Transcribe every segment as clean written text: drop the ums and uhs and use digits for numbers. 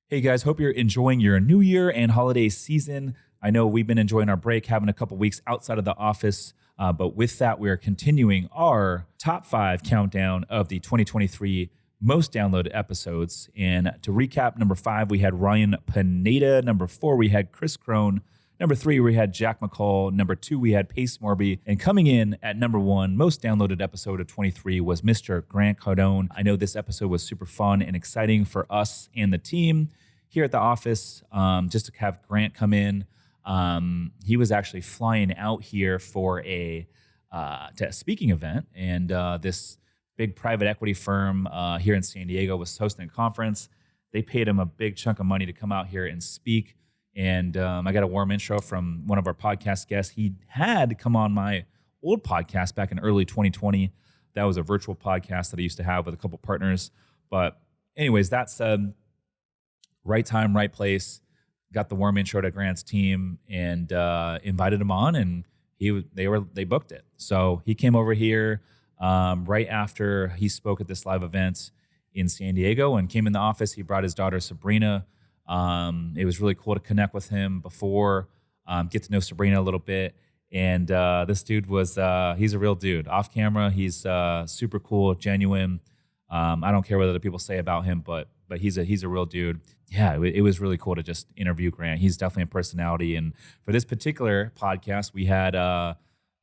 Hey guys, hope you're enjoying your new year and holiday season. I know we've been enjoying our break, having a couple weeks outside of the office, but with that, we are continuing our top 5 countdown of the 2023 most downloaded episodes. And to recap, number 5, we had Ryan Pineda. Number 4, we had Chris Crone. Number 3, we had Jack McCall. Number 2, we had Pace Morby. And coming in at number 1, most downloaded episode of 23 was Mr. Grant Cardone. I know this episode was super fun and exciting for us and the team here at the office, just to have Grant come in. He was actually flying out here for a speaking event, and this big private equity firm here in San Diego was hosting a conference. They paid him a big chunk of money to come out here and speak. And I got a warm intro from one of our podcast guests. He had come on my old podcast back in early 2020. That was a virtual podcast that I used to have with a couple partners. But anyways, that said, right time, right place. Got the warm intro to Grant's team and invited him on, and they booked it. So he came over here right after he spoke at this live event in San Diego and came in the office. He brought his daughter Sabrina. It was really cool to connect with him before, get to know Sabrina a little bit. And this dude he's a real dude. Off camera, he's super cool, genuine. I don't care what other people say about him, but he's a real dude. Yeah, it was really cool to just interview Grant. He's definitely a personality. And for this particular podcast, we had a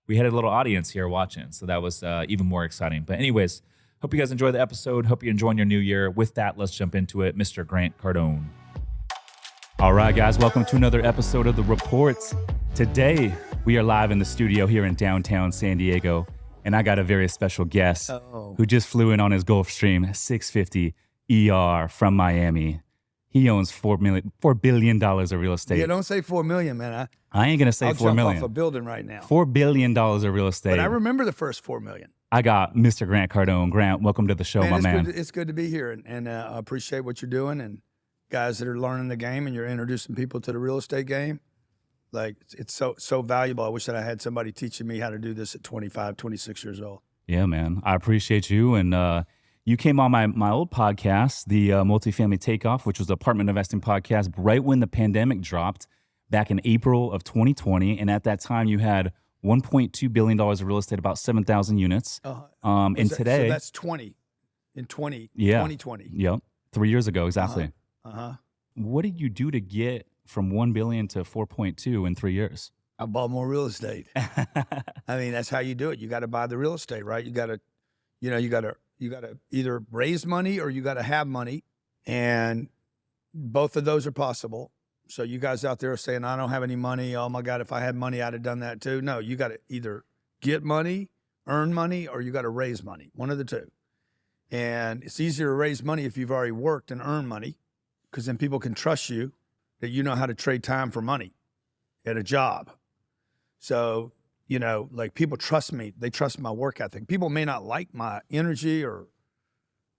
little audience here watching. So that was even more exciting. But anyways, hope you guys enjoy the episode. Hope you're enjoying your new year. With that, let's jump into it. Mr. Grant Cardone. All right, guys, welcome to another episode of The Reports. Today, we are live in the studio here in downtown San Diego, and I got a very special guest who just flew in on his Gulfstream 650 ER from Miami. He owns $4 billion of real estate. Yeah, don't say 4 million, man. I ain't gonna say I'll 4 jump million. off a building right now. $4 billion of real estate. But I remember the first 4 million. I got Mr. Grant Cardone. Grant, welcome to the show, my man. It's good to be here, and I appreciate what you're doing, and guys that are learning the game, and you're introducing people to the real estate game. Like, it's so valuable. I wish that I had somebody teaching me how to do this at 25, 26 years old. Yeah, man. I appreciate you. And you came on my old podcast, the Multifamily Takeoff, which was an apartment investing podcast, right when the pandemic dropped back in April of 2020. And at that time, you had $1.2 billion of real estate, about 7,000 units. And today... So that's 20 in 2020. Yep. 3 years ago, exactly. Uh-huh. What did you do to get from 1 billion to 4.2 in 3 years? I bought more real estate. I mean, that's how you do it. You got to buy the real estate, right? You got to either raise money or you got to have money, and both of those are possible. So you guys out there are saying, I don't have any money. Oh my God, if I had money, I'd have done that too. No, you got to either get money, earn money, or you got to raise money. One of the two. And it's easier to raise money if you've already worked and earned money, because then people can trust you that you know how to trade time for money at a job. So, like, people trust me. They trust my work ethic. People may not like my energy, or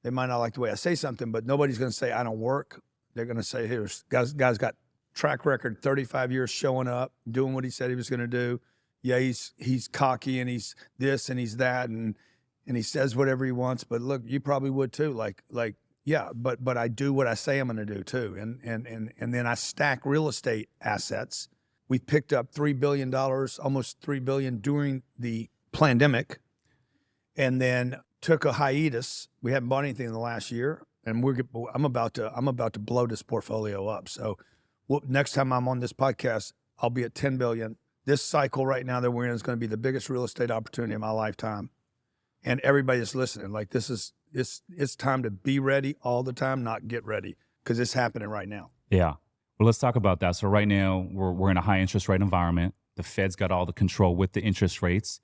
they might not like the way I say something, but nobody's going to say I don't work. They're going to say, here's guy's got track record, 35 years showing up, doing what he said he was going to do. Yeah, he's cocky, and he's this and he's that, and he says whatever he wants. But look, you probably would too. Yeah, but I do what I say I'm going to do too. And then I stack real estate assets. We picked up $3 billion, almost $3 billion during the pandemic, and then took a hiatus. We haven't bought anything in the last year, and I'm about to blow this portfolio up. So next time I'm on this podcast, I'll be at 10 billion. This cycle right now that we're in is going to be the biggest real estate opportunity in my lifetime. And everybody that's listening, like, it's time to be ready all the time, not get ready, because it's happening right now. Yeah. Well, let's talk about that. So right now, we're in a high interest rate environment. The Fed's got all the control with the interest rates.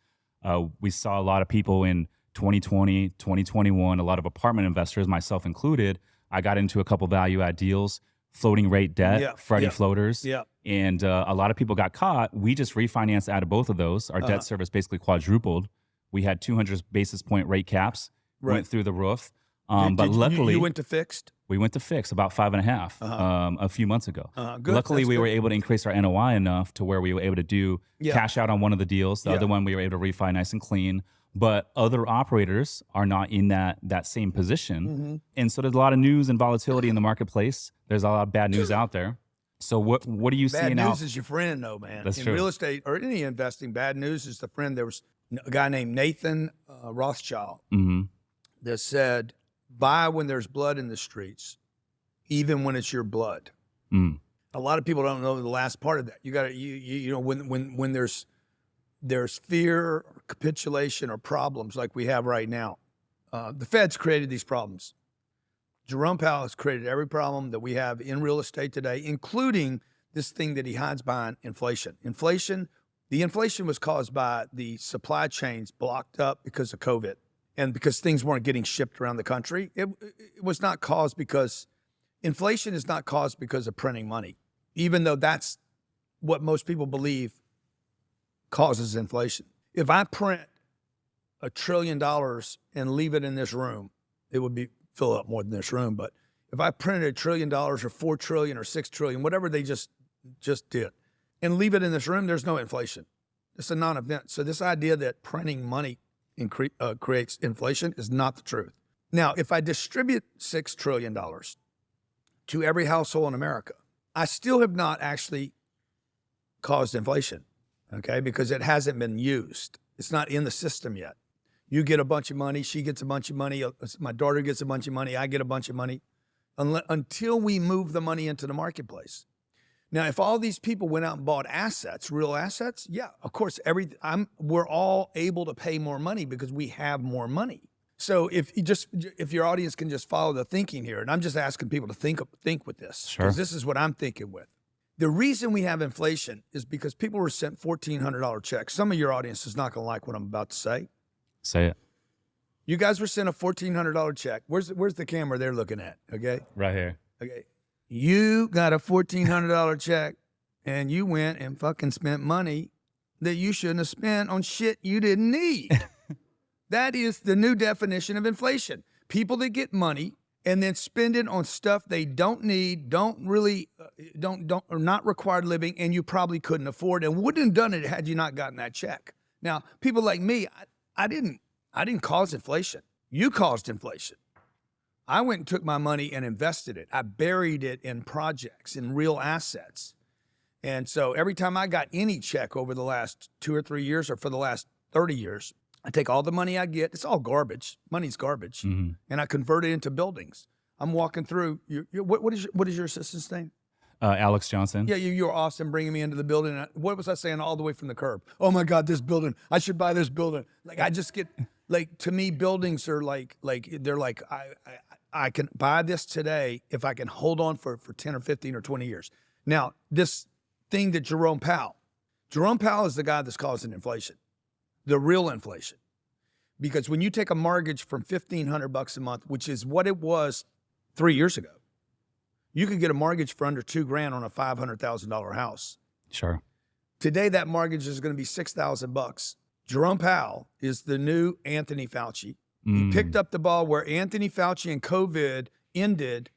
We saw a lot of people in 2020, 2021, a lot of apartment investors, myself included. I got into a couple value add deals, floating rate debt, Freddie floaters. Yeah. And a lot of people got caught. We just refinanced out of both of those. Our debt service basically quadrupled. We had 200 basis point rate caps, went through the roof. But luckily, you went to fixed? We went to fixed about 5.5 a few months ago. Good. Luckily, That's we good. were able to increase our NOI enough to where we were able to do cash out on one of the deals. The other one, we were able to refi nice and clean. but other operators are not in that same position. Mm-hmm. And so there's a lot of news and volatility in the marketplace. There's a lot of bad news out there. So what are you Bad seeing news out? is your friend, though, man. That's in true. real estate or any investing, bad news is the friend. There was a guy named Nathan Rothschild Mm-hmm. that said, "Buy when there's blood in the streets, even when it's your blood." Mm. A lot of people don't know the last part of that. You got to, you know, when there's fear, or capitulation, or problems like we have right now. The Fed's created these problems. Jerome Powell has created every problem that we have in real estate today, including this thing that he hides behind inflation. The inflation was caused by the supply chains blocked up because of COVID and because things weren't getting shipped around the country. It was not caused because inflation is not caused because of printing money, even though that's what most people believe causes inflation. If I print $1 trillion and leave it in this room, it would be fill up more than this room. But if I printed $1 trillion or 4 trillion or 6 trillion, whatever they just did, and leave it in this room, there's no inflation. It's a non-event. So this idea that printing money creates inflation is not the truth. Now, if I distribute $6 trillion to every household in America, I still have not actually caused inflation, okay? Because it hasn't been used. It's not in the system yet. You get a bunch of money, she gets a bunch of money, my daughter gets a bunch of money, I get a bunch of money, until we move the money into the marketplace. Now, if all these people went out and bought assets, real assets, yeah, of course, we're all able to pay more money because we have more money. So if your audience can just follow the thinking here, and I'm just asking people to think with this, because this is what I'm thinking with. The reason we have inflation is because people were sent $1,400 checks. Some of your audience is not going to like what I'm about to say. Say it. You guys were sent a $1,400 check. Where's the camera they're looking at? Okay. Right here. Okay. You got a $1,400 check and you went and fucking spent money that you shouldn't have spent on shit you didn't need. That is the new definition of inflation. People that get money and then spend it on stuff they don't need, are not required living, and you probably couldn't afford and wouldn't have done it had you not gotten that check. Now, people like me, I didn't cause inflation. You caused inflation. I went and took my money and invested it. I buried it in projects, in real assets. And so every time I got any check over the last 2 or 3 years or for the last 30 years, I take all the money I get. It's all garbage. Money's garbage. Mm-hmm. And I convert it into buildings. I'm walking through. What is your assistant's name? Alex Johnson. Yeah, you're awesome bringing me into the building. What was I saying all the way from the curb? Oh my God, this building. I should buy this building. Like I just get to me, buildings are like they're like I can buy this today if I can hold on for 10 or 15 or 20 years. Now, this thing that Jerome Powell is the guy that's causing inflation, the real inflation. Because when you take a mortgage from $1,500 a month, which is what it was 3 years ago, you could get a mortgage for under $2,000 on a $500,000 house. Sure. Today, that mortgage is going to be $6,000. Jerome Powell is the new Anthony Fauci. He picked up the ball where Anthony Fauci and COVID ended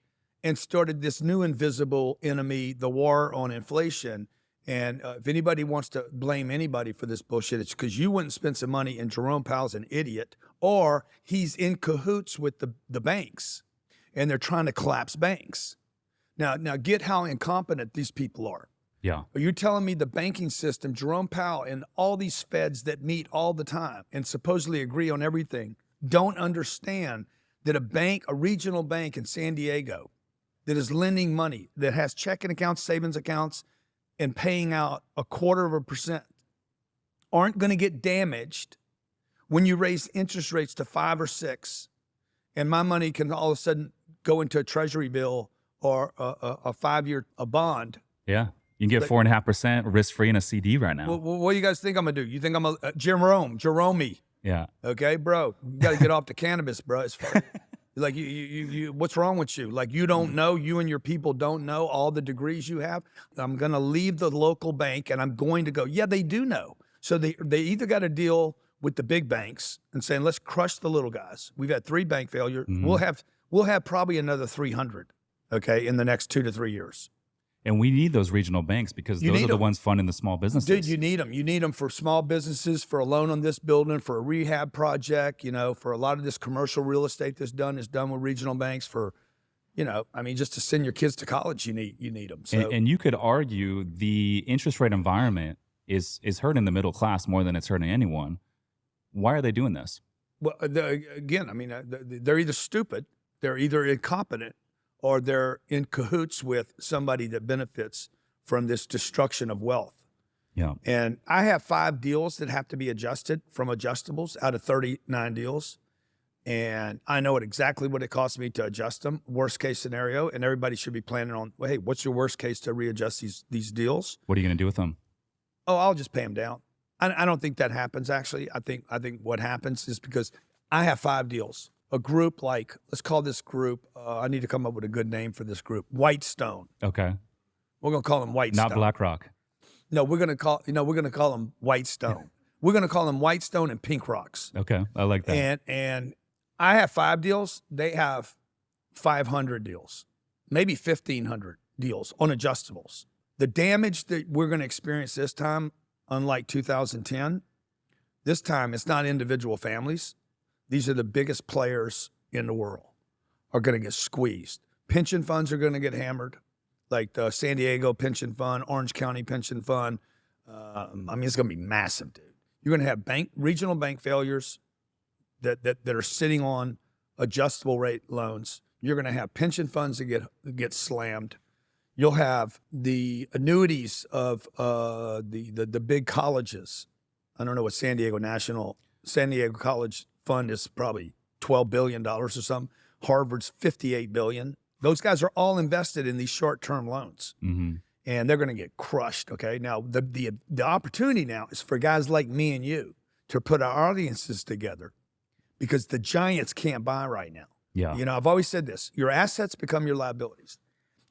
and started this new invisible enemy, the war on inflation. And if anybody wants to blame anybody for this bullshit, it's because you wouldn't spend some money and Jerome Powell's an idiot, or he's in cahoots with the banks and they're trying to collapse banks. Now get how incompetent these people are. Yeah. Are you telling me the banking system, Jerome Powell and all these feds that meet all the time and supposedly agree on everything, don't understand that a regional bank in San Diego that is lending money, that has checking accounts, savings accounts, and paying out 0.25% aren't going to get damaged when you raise interest rates to 5 or 6, and my money can all of a sudden go into a treasury bill or a 5-year bond. Yeah. You can get 4.5% risk-free in a CD right now. Well, what do you guys think I'm going to do? You think I'm a Jerome? Yeah. Okay, bro. You got to get off the cannabis, bro. It's fun. Like you, what's wrong with you? Like you don't know, you and your people don't know all the degrees you have. I'm going to leave the local bank and I'm going to go. Yeah, they do know. So they either got to deal with the big banks and saying, let's crush the little guys. We've had 3 bank failures. Mm-hmm. We'll have probably another 300, okay, in the next 2 to 3 years. And we need those regional banks because those are the ones funding the small businesses. Dude, you need them. You need them for small businesses, for a loan on this building, for a rehab project, for a lot of this commercial real estate that's done with regional banks for, just to send your kids to college, you need them. So, and you could argue the interest rate environment is hurting the middle class more than it's hurting anyone. Why are they doing this? Well, they're either stupid, they're either incompetent, or they're in cahoots with somebody that benefits from this destruction of wealth. Yeah. And I have 5 deals that have to be adjusted from adjustables out of 39 deals. And I know exactly what it costs me to adjust them, worst case scenario. And everybody should be planning on, well, hey, what's your worst case to readjust these deals? What are you going to do with them? Oh, I'll just pay them down. I don't think that happens, actually. I think what happens is because I have 5 deals. A group like, let's call this group, I need to come up with a good name for this group, Whitestone. Okay. We're going to call them Whitestone. Not BlackRock. No, we're going to call them Whitestone. We're going to call them Whitestone and Pink Rocks. Okay, I like that. And I have 5 deals. They have 500 deals, maybe 1,500 deals on adjustables. The damage that we're going to experience this time, unlike 2010, this time it's not individual families. These are the biggest players in the world are going to get squeezed. Pension funds are going to get hammered, like the San Diego Pension Fund, Orange County Pension Fund. It's going to be massive, dude. You're going to have regional bank failures that are sitting on adjustable rate loans. You're going to have pension funds that get slammed. You'll have the annuities of the big colleges. I don't know what San Diego College Fund is, probably $12 billion or something. Harvard's $58 billion. Those guys are all invested in these short-term loans. Mm-hmm. And they're going to get crushed, okay? Now, the opportunity now is for guys like me and you to put our audiences together because the giants can't buy right now. Yeah. I've always said this. Your assets become your liabilities.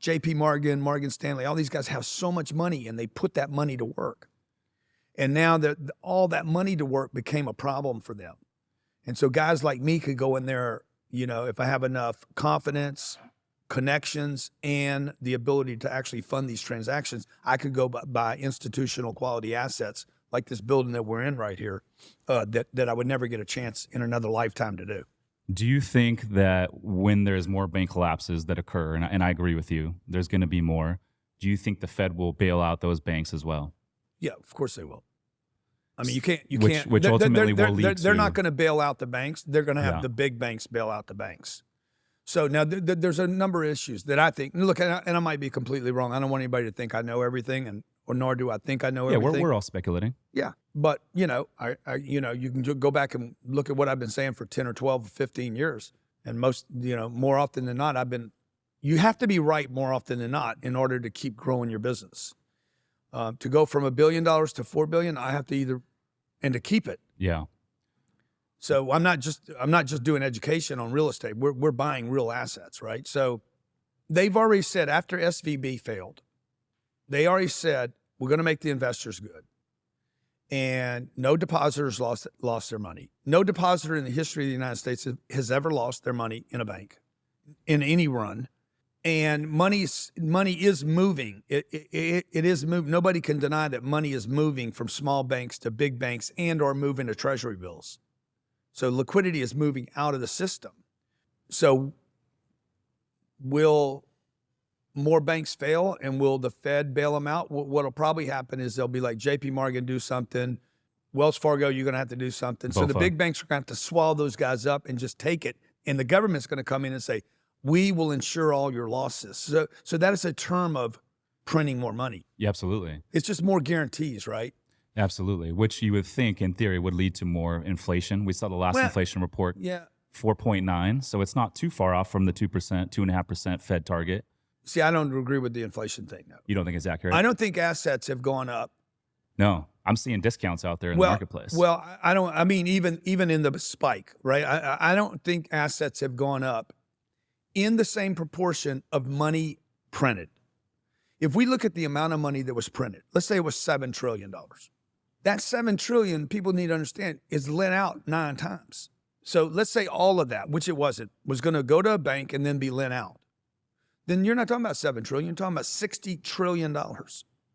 JP Morgan, Morgan Stanley, all these guys have so much money and they put that money to work. And now all that money to work became a problem for them. And so guys like me could go in there, if I have enough confidence, connections, and the ability to actually fund these transactions, I could go buy institutional quality assets like this building that we're in right here that I would never get a chance in another lifetime to do. Do you think that when there's more bank collapses that occur, and I agree with you, there's going to be more, do you think the Fed will bail out those banks as well? Yeah, of course they will. Which ultimately will lead to... They're not going to bail out the banks. They're going to have the big banks bail out the banks. So now there's a number of issues that I think, look, and I might be completely wrong. I don't want anybody to think I know everything, or nor do I think I know everything. Yeah, we're all speculating. Yeah, but you can go back and look at what I've been saying for 10 or 12 or 15 years. And more often than not, you have to be right more often than not in order to keep growing your business. To go from $1 billion to $4 billion, I have to and to keep it. Yeah. So I'm not just doing education on real estate. We're buying real assets, right? So they've already said after SVB failed, they already said we're going to make the investors good. And no depositors lost their money. No depositor in the history of the United States has ever lost their money in a bank, in any run. And money is moving. It is moving. Nobody can deny that money is moving from small banks to big banks or moving to treasury bills. So liquidity is moving out of the system. So will more banks fail and will the Fed bail them out? What'll probably happen is they'll be like JP Morgan, do something. Wells Fargo, you're going to have to do something. So the big banks are going to have to swallow those guys up and just take it. And the government's going to come in and say, we will insure all your losses. So that is a term of printing more money. Yeah, absolutely. It's just more guarantees, right? Absolutely, which you would think in theory would lead to more inflation. We saw the last inflation report, 4.9, so it's not too far off from the 2%, 2.5% Fed target. See, I don't agree with the inflation thing, no. You don't think it's accurate? I don't think assets have gone up. No, I'm seeing discounts out there in the marketplace. Well, even in the spike, right? I don't think assets have gone up in the same proportion of money printed. If we look at the amount of money that was printed, let's say it was $7 trillion. That $7 trillion, people need to understand, is lent out 9 times. So let's say all of that, which it wasn't, was going to go to a bank and then be lent out. then you're not talking about 7 trillion. You're talking about $60 trillion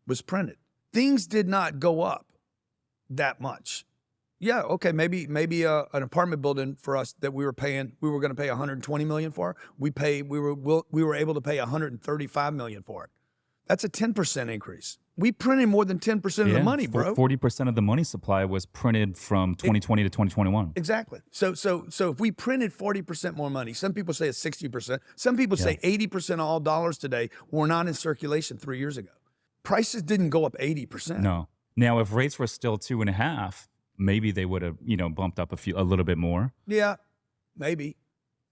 was printed. Things did not go up that much. Yeah, okay, maybe an apartment building for us that we were going to pay $120 million for. We were able to pay $135 million for it. That's a 10% increase. We printed more than 10% of the money, bro. 40% of the money supply was printed from 2020 to 2021. Exactly. So if we printed 40% more money, some people say it's 60%. Some people say 80% of all dollars today were not in circulation 3 years ago. Prices didn't go up 80%. No. Now, if rates were still 2.5, maybe they would have, bumped up a little bit more. Yeah, maybe.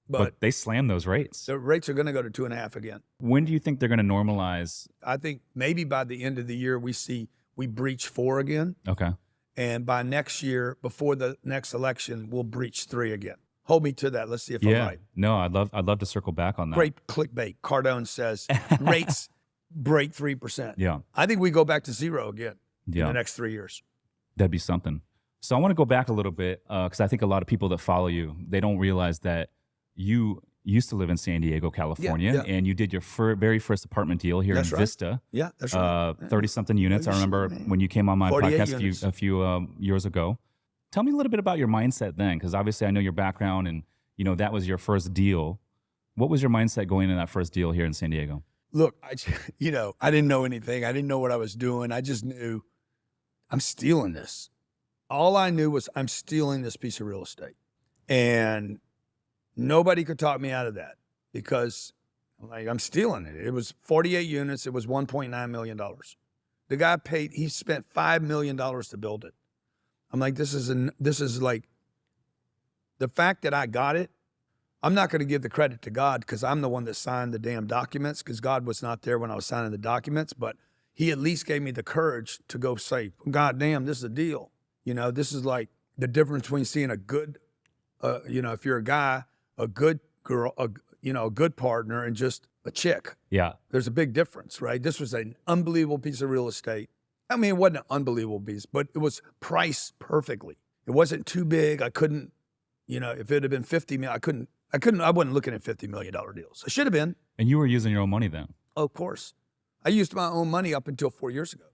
But they slammed those rates. The rates are going to go to 2.5 again. When do you think they're going to normalize? I think maybe by the end of the year, we breach 4 again. Okay. And by next year, before the next election, we'll breach 3 again. Hold me to that. Let's see if I'm right. No, I'd love to circle back on that. Great clickbait. Cardone says rates break 3%. Yeah. I think we go back to 0 again in the next 3 years. That'd be something. So I want to go back a little bit because I think a lot of people that follow you, they don't realize that you used to live in San Diego, California, and you did your very first apartment deal here in Vista. Yeah, that's right. 30-something units. I remember when you came on my podcast a few years ago. Tell me a little bit about your mindset then, because obviously I know your background and, that was your first deal. What was your mindset going into that first deal here in San Diego? Look, I didn't know anything. I didn't know what I was doing. I just knew I'm stealing this. All I knew was I'm stealing this piece of real estate. And nobody could talk me out of that because I'm stealing it. It was 48 units. It was $1.9 million. The guy he spent $5 million to build it. I'm like, this is like the fact that I got it. I'm not going to give the credit to God because I'm the one that signed the damn documents because God was not there when I was signing the documents, but he at least gave me the courage to go say, God damn, this is a deal. This is like the difference between seeing a good, if you're a guy, a good girl, a good partner, and just a chick. Yeah. There's a big difference, right? This was an unbelievable piece of real estate. I mean, it wasn't an unbelievable piece, but it was priced perfectly. It wasn't too big. I couldn't, if it had been 50 million, I wasn't looking at $50 million deals. I should have been. And you were using your own money then? Oh, of course. I used my own money up until 4 years ago.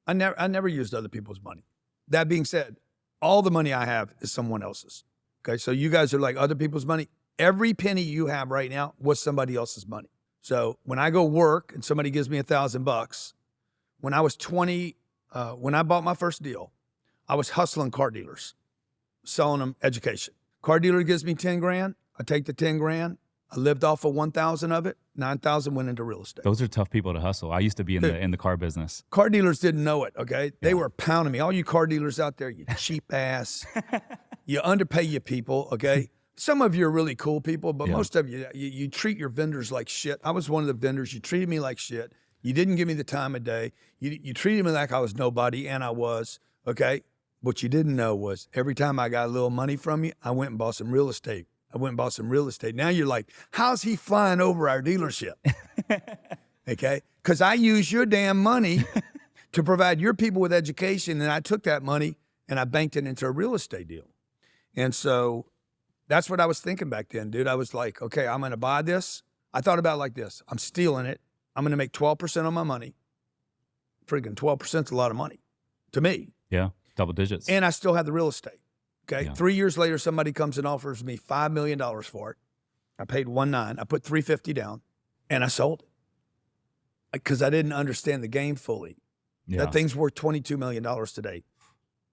I never used other people's money. That being said, all the money I have is someone else's. Okay, so you guys are like other people's money. Every penny you have right now was somebody else's money. So when I go work and somebody gives me $1,000, when I was 20, when I bought my first deal, I was hustling car dealers, selling them education. Car dealer gives me 10 grand. I take the 10 grand. I lived off of 1,000 of it. 9,000 went into real estate. Those are tough people to hustle. I used to be in the car business. Car dealers didn't know it, okay? They were pounding me. All you car dealers out there, you cheap ass. You underpay your people, okay? Some of you are really cool people, but most of you treat your vendors like shit. I was one of the vendors. You treated me like shit. You didn't give me the time of day. You treated me like I was nobody, and I was, okay? What you didn't know was every time I got a little money from you, I went and bought some real estate. Now you're like, how's he flying over our dealership? Okay? Because I use your damn money to provide your people with education, and I took that money and I banked it into a real estate deal. And so that's what I was thinking back then, dude. I was like, okay, I'm going to buy this. I thought about it like this. I'm stealing it. I'm going to make 12% on my money. Freaking 12% is a lot of money to me. Yeah, double digits. And I still have the real estate. Okay, Yeah. 3 years later, somebody comes and offers me $5 million for it. I paid 1.9. I put $350 down, and I sold it because I didn't understand the game fully. Yeah. That thing's worth $22 million today.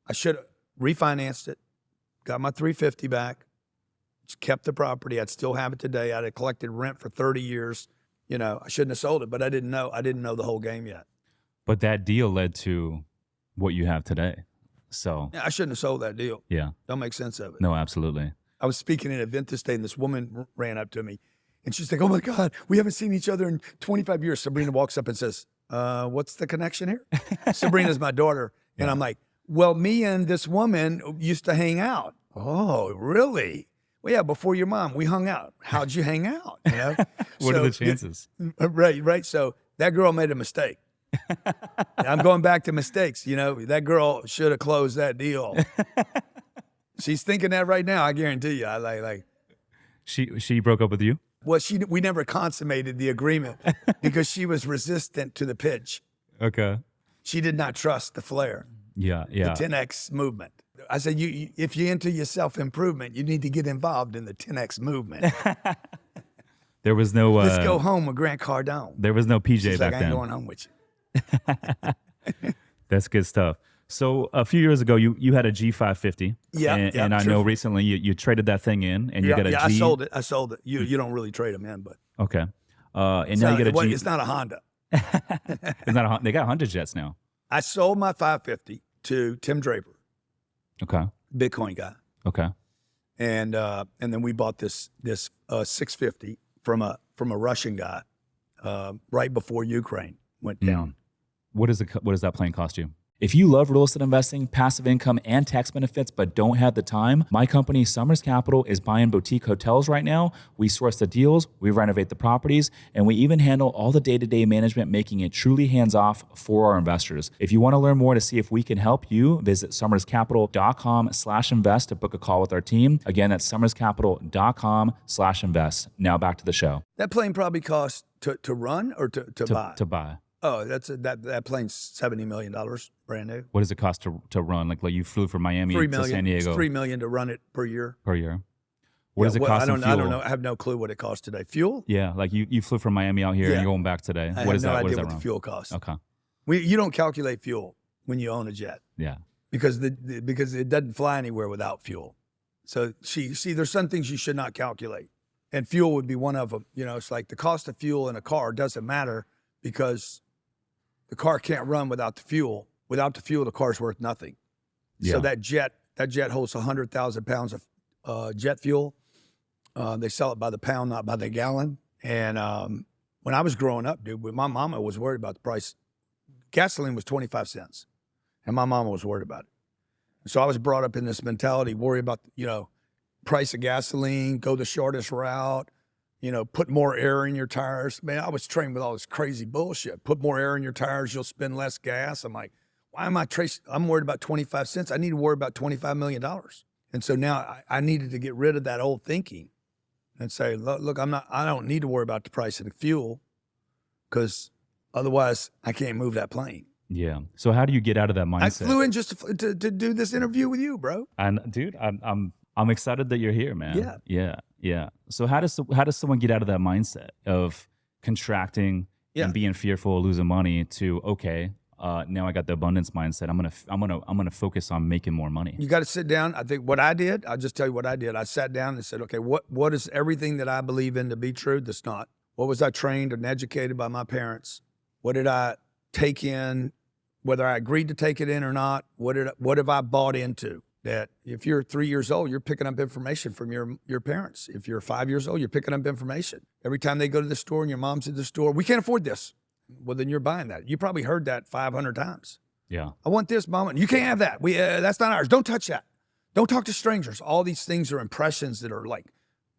I should have refinanced it, got my $350 back, just kept the property. I'd still have it today. I'd have collected rent for 30 years. I shouldn't have sold it, but I didn't know. I didn't know the whole game yet. But that deal led to what you have today. So Yeah, I shouldn't have sold that deal. yeah, Don't make sense of it. no, absolutely. I was speaking at an event this day, and this woman ran up to me, and she's like, "Oh my God, we haven't seen each other in 25 years." Sabrina walks up and says, "What's the connection here?" Sabrina's my daughter, and I'm like, "Well, me and this woman used to hang out." "Oh, really?" "Well, yeah, before your mom, we hung out." "How'd you hang out?" What are the chances? Right. So that girl made a mistake. I'm going back to mistakes. That girl should have closed that deal. She's thinking that right now. I guarantee you. She broke up with you? Well, we never consummated the agreement because she was resistant to the pitch. Okay. She did not trust the flare. Yeah. The 10X movement. I said, if you're into your self-improvement, you need to get involved in the 10X movement. There was no... Let's go home with Grant Cardone. There was no PJ back I then. ain't going home with you. That's good stuff. So a few years ago, you had a G550. Yeah. And I know recently you traded that thing in, and you got a G. I sold it. You don't really trade them in, but. Okay. And now you get a G. It's not a Honda. It's not a Honda. They got Honda jets now. I sold my 550 to Tim Draper. Okay. Bitcoin guy. Okay. And then we bought this 650 from a Russian guy right before Ukraine went down. What does that plane cost you? If you love real estate investing, passive income, and tax benefits, but don't have the time, my company, Summers Capital, is buying boutique hotels right now. We source the deals, we renovate the properties, and we even handle all the day-to-day management, making it truly hands-off for our investors. If you want to learn more to see if we can help you, visit summerscapital.com/invest to book a call with our team. Again, that's summerscapital.com/invest. Now back to the show. That plane probably cost to run or to buy? To buy. Oh, that plane's $70 million, brand new. What does it cost to run? Like you flew from Miami to San Diego. It's $3 million to run it per year. Per year. What does it cost? I don't know. I have no clue what it costs today. Fuel? Yeah, like you flew from Miami out here and you're going back today. I have no idea what the fuel costs. Okay. You don't calculate fuel when you own a jet. Yeah. Because it doesn't fly anywhere without fuel. So there's some things you should not calculate, and fuel would be one of them. It's like the cost of fuel in a car doesn't matter because the car can't run without the fuel. Without the fuel, the car's worth nothing. Yeah. So that jet holds 100,000 pounds of jet fuel. They sell it by the pound, not by the gallon. And when I was growing up, dude, my mama was worried about the price. Gasoline was 25 cents, and my mama was worried about it. So I was brought up in this mentality, worry about price of gasoline, go the shortest route. Put more air in your tires. Man, I was trained with all this crazy bullshit. Put more air in your tires, you'll spend less gas. I'm like, why am I'm worried about 25 cents. I need to worry about $25 million. And so now I needed to get rid of that old thinking and say, look, I don't need to worry about the price of the fuel because otherwise I can't move that plane. Yeah. So how do you get out of that mindset? I flew in just to do this interview with you, bro. And dude, I'm excited that you're here, man. Yeah. Yeah. Yeah. So how does someone get out of that mindset of contracting and being fearful of losing money to, okay, now I got the abundance mindset. I'm gonna focus on making more money. You got to sit down. I think what I did, I'll just tell you what I did. I sat down and said, okay, what is everything that I believe in to be true that's not? What was I trained and educated by my parents? What did I take in, whether I agreed to take it in or not? What have I bought into? That if you're 3 years old, you're picking up information from your parents. If you're 5 years old, you're picking up information. Every time they go to the store and your mom's at the store, we can't afford this. Well, then you're buying that. You probably heard that 500 times. Yeah. I want this, Mama. You can't have that. That's not ours. Don't touch that. Don't talk to strangers. All these things are impressions that are like,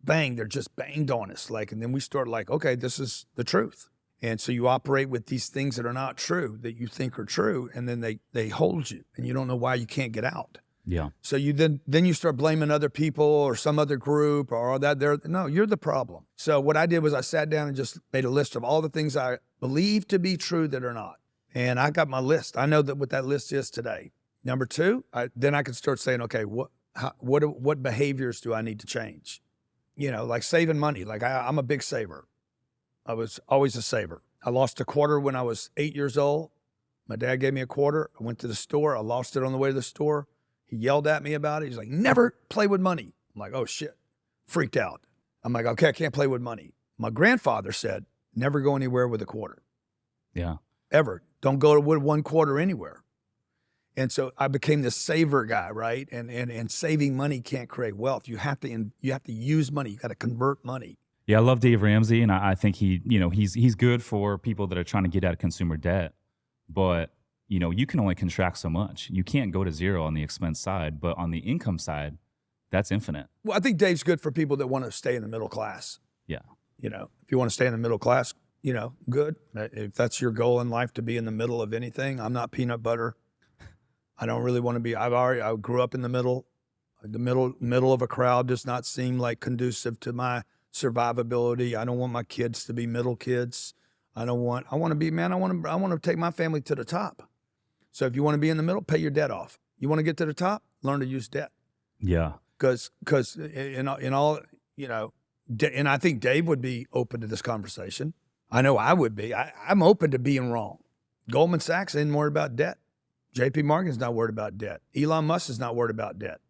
bang, they're just banged on us. And then we start okay, this is the truth. And so you operate with these things that are not true, that you think are true, and then they hold you, and you don't know why you can't get out. Yeah. So you then you start blaming other people or some other group or that. No, you're the problem. So what I did was I sat down and just made a list of all the things I believe to be true that are not. And I got my list. I know what that list is today. Number two, then I could start saying, okay, what behaviors do I need to change? Like saving money. Like I'm a big saver. I was always a saver. I lost a quarter when I was 8 years old. My dad gave me a quarter. I went to the store. I lost it on the way to the store. He yelled at me about it. He's like, never play with money. I'm like, oh shit, freaked out. I'm like, okay, I can't play with money. My grandfather said, never go anywhere with a quarter. Yeah. Ever. Don't go with 1 quarter anywhere. And so I became this saver guy, right? And saving money can't create wealth. You have to use money. You got to convert money. Yeah, I love Dave Ramsey, and I think he's good for people that are trying to get out of consumer debt, but you can only contract so much. You can't go to zero on the expense side, but on the income side, that's infinite. Well, I think Dave's good for people that want to stay in the middle class. Yeah. If you want to stay in the middle class, good. If that's your goal in life to be in the middle of anything, I'm not peanut butter. I don't really want to be. I grew up in the middle. The middle of a crowd does not seem like conducive to my survivability. I don't want my kids to be middle kids. I want to take my family to the top. So if you want to be in the middle, pay your debt off. You want to get to the top, learn to use debt. Yeah. Because in all, and I think Dave would be open to this conversation. I know I would be. I'm open to being wrong. Goldman Sachs isn't worried about debt. JP Morgan's not worried about debt. Elon Musk is not worried about debt.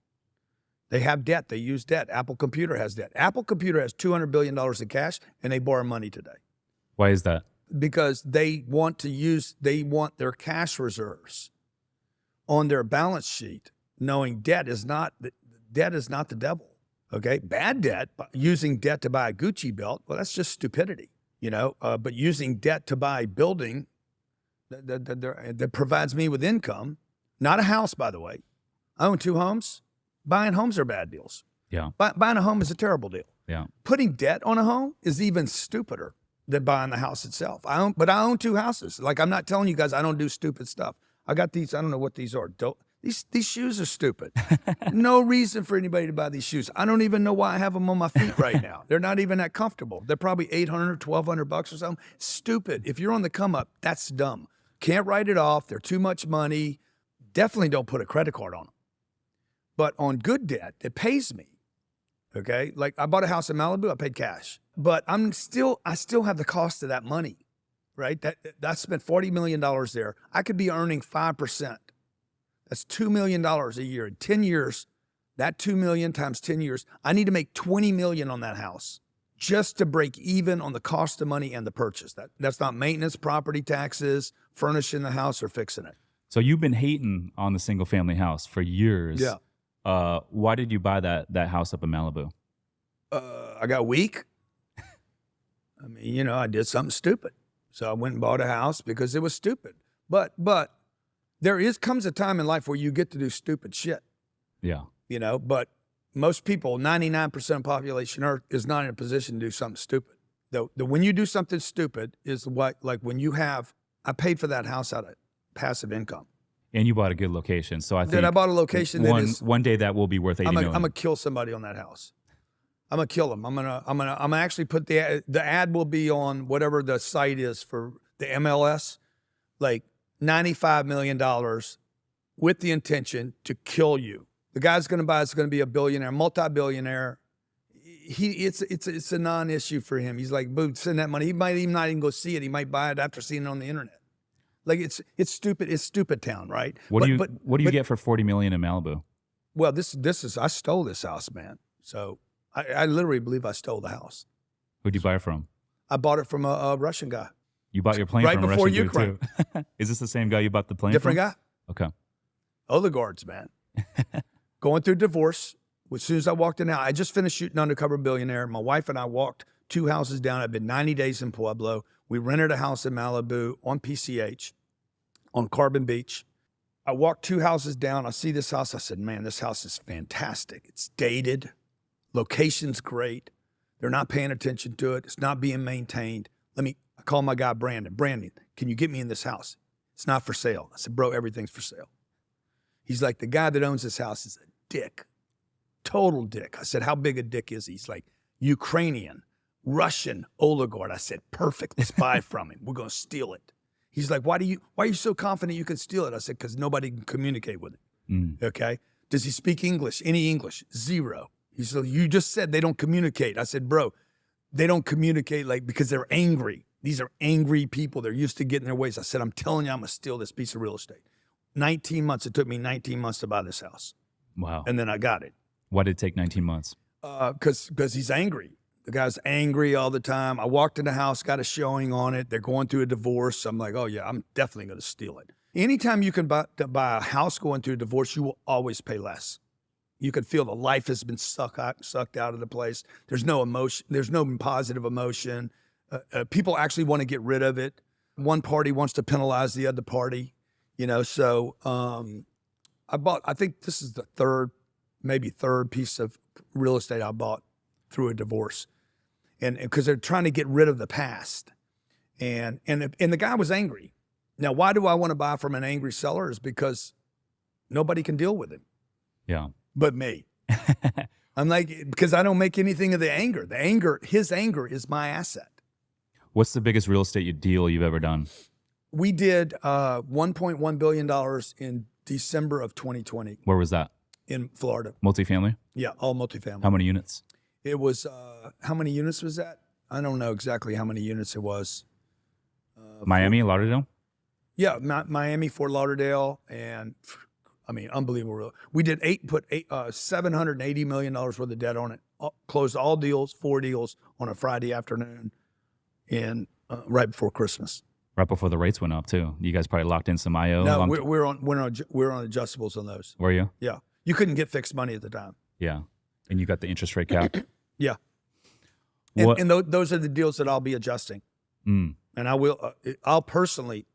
They have debt. They use debt. Apple Computer has debt. Apple Computer has $200 billion in cash, and they borrow money today. Why is that? Because they want their cash reserves on their balance sheet, knowing debt is not the devil. Okay, bad debt, using debt to buy a Gucci belt, well, that's just stupidity, But using debt to buy a building that provides me with income, not a house, by the way. I own 2 homes. Buying homes are bad deals. Yeah, buying a home is a terrible deal. Yeah, putting debt on a home is even stupider than buying the house itself. I own 2 houses. Like, I'm not telling you guys I don't do stupid stuff. I got these. I don't know what these are. These shoes are stupid. No reason for anybody to buy these shoes. I don't even know why I have them on my feet right now. They're not even that comfortable. They're probably $800, $1,200 or something. Stupid. If you're on the come up, that's dumb. Can't write it off. They're too much money. Definitely don't put a credit card on them. But on good debt, it pays me. Okay, like I bought a house in Malibu. I paid cash, but I still have the cost of that money, right? I spent $40 million there. I could be earning 5%. That's $2 million a year. In 10 years, that $2 million times 10 years, I need to make $20 million on that house just to break even on the cost of money and the purchase. That's not maintenance, property taxes, furnishing the house, or fixing it. So you've been hating on the single family house for years. Yeah. Why did you buy that house up in Malibu? I got weak. I mean, I did something stupid. So I went and bought a house because it was stupid. But comes a time in life where you get to do stupid shit. Yeah. But most people, 99% of the population Earth, is not in a position to do something stupid. When you do something stupid is I paid for that house out of passive income. And you bought a good location. So I bought a location one day that will be worth $80 million. I'm gonna kill somebody on that house. I'm gonna kill them. I'm gonna actually put the ad will be on whatever the site is for the MLS, like $95 million with the intention to kill you. The guy's gonna buy it's gonna be a billionaire, multi-billionaire. It's a non-issue for him. He's like, boo, send that money. He might even not even go see it. He might buy it after seeing it on the internet. Like it's stupid. It's stupid town, right? What do you get for $40 million in Malibu? Well, I stole this house, man. So I literally believe I stole the house. Who'd you buy it from? I bought it from a Russian guy. You bought your plane right from a before Russian Ukraine. Dude too? Is this the same guy you bought the plane Different from? guy. Okay. Oligarchs, man. Going through divorce. As soon as I walked in now, I just finished shooting Undercover Billionaire. My wife and I walked 2 houses down. I've been 90 days in Pueblo. We rented a house in Malibu on PCH on Carbon Beach. I walked 2 houses down. I see this house. I said, man, this house is fantastic. It's dated. Location's great. They're not paying attention to it. It's not being maintained. I call my guy, Brandon. Brandon, can you get me in this house? It's not for sale. I said, bro, everything's for sale. He's like, the guy that owns this house is a dick. Total dick. I said, how big a dick is he? He's like, Ukrainian, Russian oligarch. I said, perfect. Let's buy from him. We're going to steal it. He's like, why are you so confident you can steal it? I said, because nobody can communicate with him. Okay. Does he speak English? Any English? Zero. He said, you just said they don't communicate. I said, bro, they don't communicate because they're angry. These are angry people. They're used to getting their ways. I said, I'm telling you, I'm going to steal this piece of real estate. 19 months. It took me 19 months to buy this house. Wow. And then I got it. Why did it take 19 months? Because he's angry. The guy's angry all the time. I walked in the house, got a showing on it. They're going through a divorce. I'm like, oh yeah, I'm definitely going to steal it. Anytime you can buy a house going through a divorce, you will always pay less. You can feel the life has been sucked out of the place. There's no emotion. There's no positive emotion. People actually want to get rid of it. One party wants to penalize the other party. So I think this is the third piece of real estate I bought through a divorce. And because they're trying to get rid of the past. And the guy was angry. Now, why do I want to buy from an angry seller? Is because nobody can deal with him. Yeah. But me. I'm like, because I don't make anything of the anger. His anger is my asset. What's the biggest real estate deal you've ever done? We did $1.1 billion in December of 2020. Where was that? In Florida. Multifamily? Yeah, all multifamily. How many units? It was, how many units was that? I don't know exactly how many units it was. Miami, Lauderdale? Yeah, Miami, Fort Lauderdale, and I mean, unbelievable. We did $780 million worth of debt on it. Closed all deals, 4 deals on a Friday afternoon, and right before Christmas. Right before the rates went up too. You guys probably locked in some IO. No, we're on adjustables on those. Were you? Yeah, you couldn't get fixed money at the time. Yeah, and you got the interest rate cap. Yeah, and those are the deals that I'll be adjusting. Mm. And I'll personally.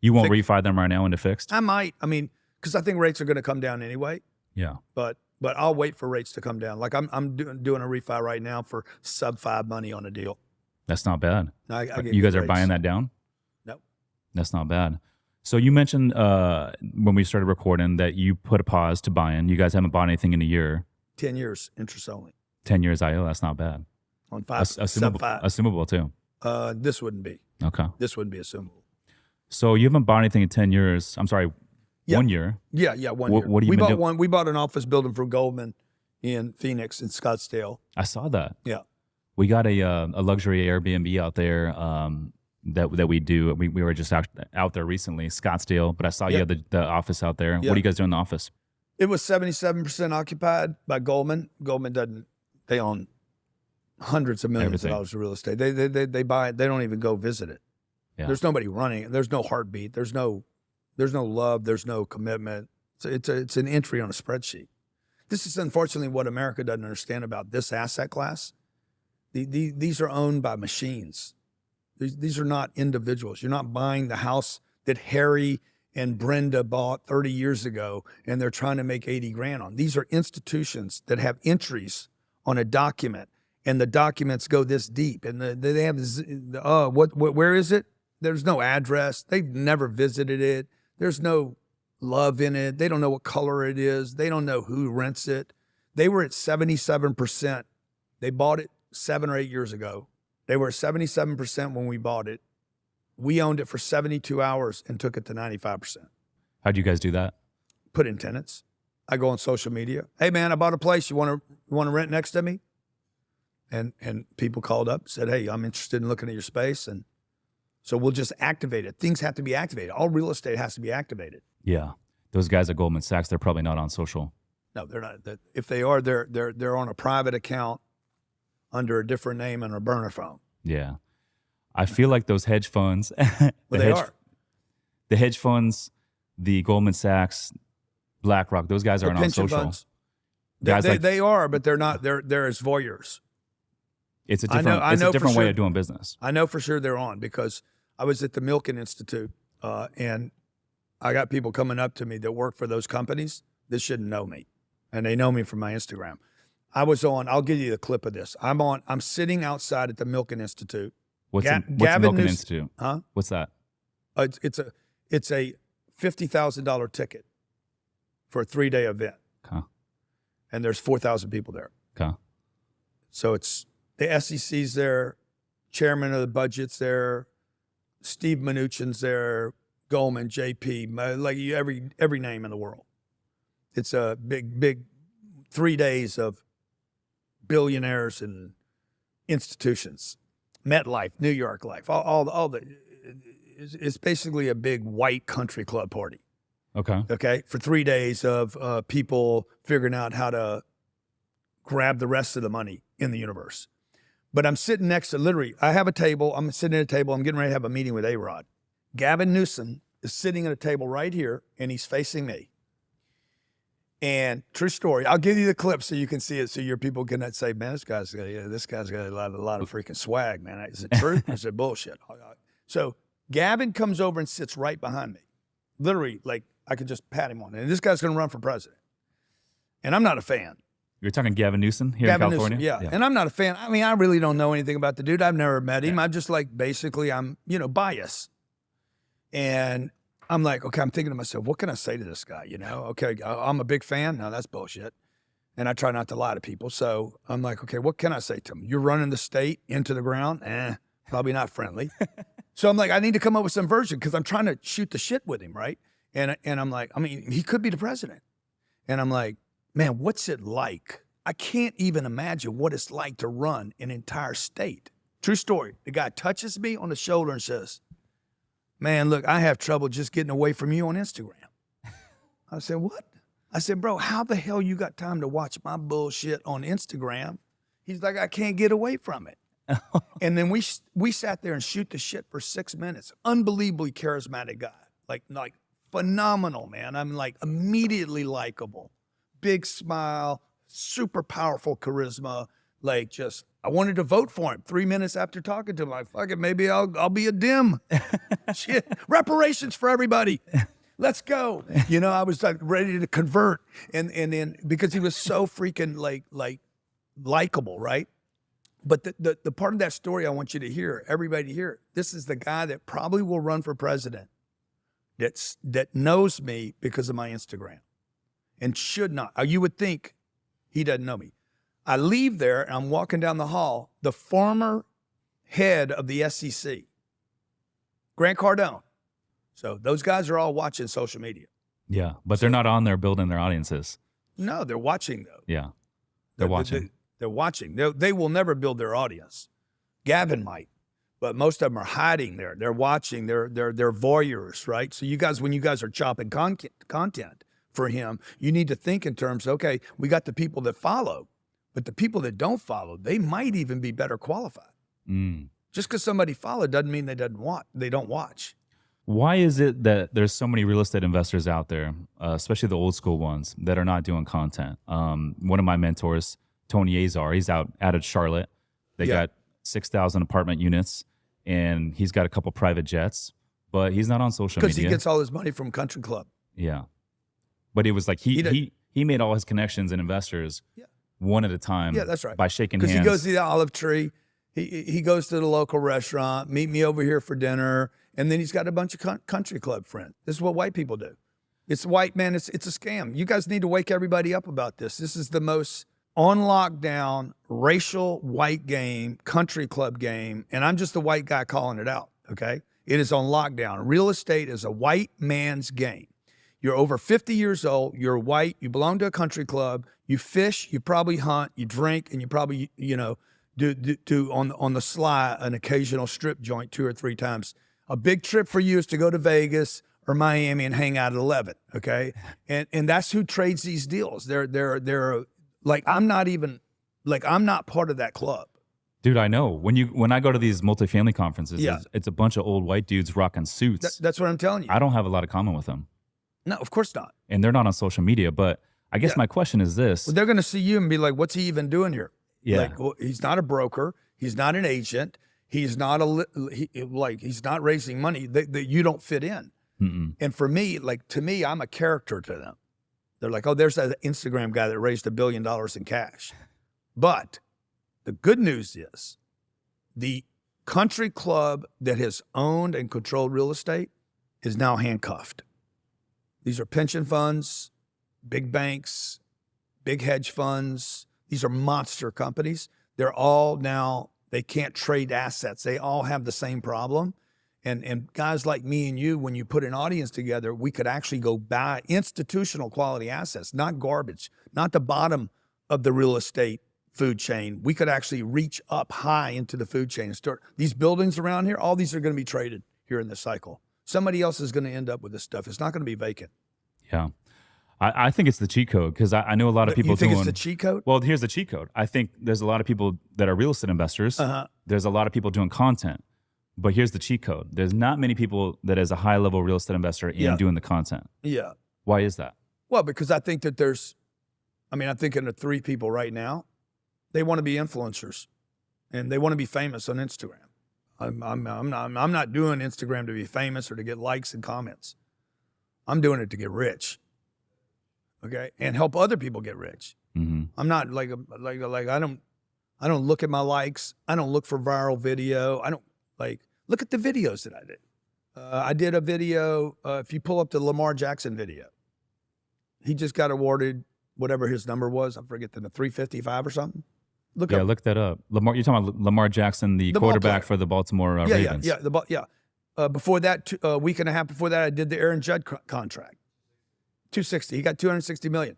You won't refi them right now into fixed? I might. I mean, because I think rates are going to come down anyway. Yeah. But I'll wait for rates to come down. Like I'm doing a refi right now for sub-5 money on a deal. That's not bad. You guys are buying that down? No. That's not bad. So you mentioned when we started recording that you put a pause to buying. You guys haven't bought anything in a year. 10 years interest only. 10 years IO. That's not bad. On sub-5. Assumable too. This wouldn't be. Okay. This wouldn't be assumable. So you haven't bought anything in 10 years. I'm sorry, 1 year. Yeah, 1 year. What do you doing? We bought an office building for Goldman in Phoenix, in Scottsdale. I saw that. Yeah. We got a luxury Airbnb out there that we do. We were just out there recently, Scottsdale, but I saw you had the office out there. What do you guys do in the office? It was 77% occupied by Goldman. Goldman they own hundreds of millions of dollars of real estate. They buy it. They don't even go visit it. Yeah. There's nobody running it. There's no heartbeat. There's no love. There's no commitment. It's an entry on a spreadsheet. This is unfortunately what America doesn't understand about this asset class. These are owned by machines. These are not individuals. You're not buying the house that Harry and Brenda bought 30 years ago and they're trying to make 80 grand on. These are institutions that have entries on a document, and the documents go this deep, and they have where is it? There's no address. They've never visited it. There's no love in it. They don't know what color it is. They don't know who rents it. They were at 77%. They bought it 7 or 8 years ago. They were at 77% when we bought it. We owned it for 72 hours and took it to 95%. How'd you guys do that? Put in tenants. I go on social media. Hey man, I bought a place. You want to rent next to me? And people called up, said, hey, I'm interested in looking at your space. And so we'll just activate it. Things have to be activated. All real estate has to be activated. Yeah. Those guys at Goldman Sachs, they're probably not on social. No, they're not. If they are, they're on a private account under a different name and a burner phone. Yeah. I feel like those hedge funds. They are. The hedge funds, the Goldman Sachs, BlackRock, those guys aren't on social. Funds. They are, but they're not. They're as voyeurs. It's a different way of doing business. I know for sure they're on, because I was at the Milken Institute, and I got people coming up to me that work for those companies that shouldn't know me, and they know me from my Instagram. I'll give you a clip of this. I'm sitting outside at the Milken Institute. What's Milken Institute? Huh? What's that? It's a $50,000 ticket for a 3-day event. Okay. And there's 4,000 people there. Okay. So it's the SEC's there, chairman of the budget's there, Steve Mnuchin's there, Goldman, JP, like every name in the world. It's a big 3 days of billionaires and institutions. MetLife, New York Life, all the. It's basically a big white country club party. Okay. For 3 days of people figuring out how to grab the rest of the money in the universe. But I'm sitting next to, literally, I have a table. I'm sitting at a table. I'm getting ready to have a meeting with A-Rod. Gavin Newsom is sitting at a table right here, and he's facing me. And true story, I'll give you the clip so you can see it, so your people can say, man, this guy's got a lot of freaking swag, man. Is it true? Or is it bullshit? So Gavin comes over and sits right behind me. Literally, like, I could just pat him on it. And this guy's going to run for president. And I'm not a fan. You're talking Gavin Newsom here in California? Newsom, yeah. And I'm not a fan. I mean, I really don't know anything about the dude. I've never met him. I'm just like, basically, I'm, biased. And I'm like, okay, I'm thinking to myself, what can I say to this guy? Okay, I'm a big fan. No, that's bullshit. And I try not to lie to people. So I'm like, okay, what can I say to him? You're running the state into the ground? Probably not friendly. So I'm like, I need to come up with some version because I'm trying to shoot the shit with him, right? And I'm like, I mean, he could be the president. And I'm like, man, what's it like? I can't even imagine what it's like to run an entire state. True story. The guy touches me on the shoulder and says, man, look, I have trouble just getting away from you on Instagram. I said, what? I said, bro, how the hell you got time to watch my bullshit on Instagram? He's like, I can't get away from it. And then we sat there and shoot the shit for 6 minutes. Unbelievably charismatic guy. Like phenomenal, man. I'm like immediately likable. Big smile, super powerful charisma. Like just, I wanted to vote for him 3 minutes after talking to him. Like, fuck it, maybe I'll be a dim. Shit. Reparations for everybody. Let's go. You know, I was like ready to convert. And then because he was so freaking like likable, right? But the part of that story I want you to hear, everybody to hear, this is the guy that probably will run for president that knows me because of my Instagram and should not. You would think he doesn't know me. I leave there and I'm walking down the hall. The former head of the SEC, Grant Cardone. So those guys are all watching social media. Yeah, but they're not on there building their audiences. No, they're watching though. Yeah, they're watching. They're watching. They will never build their audience. Gavin might, but most of them are hiding there. They're watching. They're voyeurs, right? So you guys, when you guys are chopping content for him, you need to think in terms, okay, we got the people that follow, but the people that don't follow, they might even be better qualified. Just because somebody followed doesn't mean they don't watch. Why is it that there's so many real estate investors out there, especially the old school ones, that are not doing content? One of my mentors, Tony Azar, he's out of Charlotte. They got 6,000 apartment units, and he's got a couple private jets, but he's not on social media. Because he gets all his money from Country Club. Yeah. But it was like he made all his connections and investors one at a time. Yeah, that's right. By shaking hands. Because he goes to the Olive Tree. He goes to the local restaurant, meet me over here for dinner, and then he's got a bunch of Country Club friends. This is what white people do. It's white, man, it's a scam. You guys need to wake everybody up about this. This is the most on lockdown, racial white game, Country Club game, and I'm just the white guy calling it out, okay? It is on lockdown. Real estate is a white man's game. You're over 50 years old, you're white, you belong to a country club, you fish, you probably hunt, you drink, and you probably, do on the sly an occasional strip joint 2 or 3 times. A big trip for you is to go to Vegas or Miami and hang out at 11, okay? And that's who trades these deals. They're like, I'm not part of that club. Dude, I know. When I go to these multifamily conferences, it's a bunch of old white dudes rocking suits. That's what I'm telling you. I don't have a lot of common with them. No, of course not. And they're not on social media, but I guess my question is this. Well, they're going to see you and be like, what's he even doing here? Yeah. Like, well, he's not a broker. He's not an agent. He's not he's not raising money. That you don't fit in. And for me, to me, I'm a character to them. They're like, oh, there's that Instagram guy that raised $1 billion in cash. But the good news is the country club that has owned and controlled real estate is now handcuffed. These are pension funds, big banks, big hedge funds. These are monster companies. They're all now, they can't trade assets. They all have the same problem. And guys like me and you, when you put an audience together, we could actually go buy institutional quality assets, not garbage, not the bottom of the real estate food chain. We could actually reach up high into the food chain and start. These buildings around here, all these are going to be traded here in this cycle. Somebody else is going to end up with this stuff. It's not going to be vacant. Yeah. I think it's the cheat code because I know a lot of people You think it's the cheat code? Well, here's the cheat code. I think there's a lot of people that are real estate investors. There's a lot of people doing content. But here's the cheat code. There's not many people that is a high-level real estate investor in doing the content. Yeah. Why is that? Well, because I think that I'm thinking of 3 people right now. They want to be influencers, and they want to be famous on Instagram. I'm not doing Instagram to be famous or to get likes and comments. I'm doing it to get rich, okay, and help other people get rich. I'm not like I don't look at my likes. I don't look for viral video. I don't look at the videos that I did. I did a video. If you pull up the Lamar Jackson video, he just got awarded whatever his number was. I forget the 355 or something. Look that up. Lamar, you're talking about Lamar Jackson, the quarterback for the Baltimore Ravens. Before that, a week and a half before that, I did the Aaron Judd contract. 260. He got 260 million.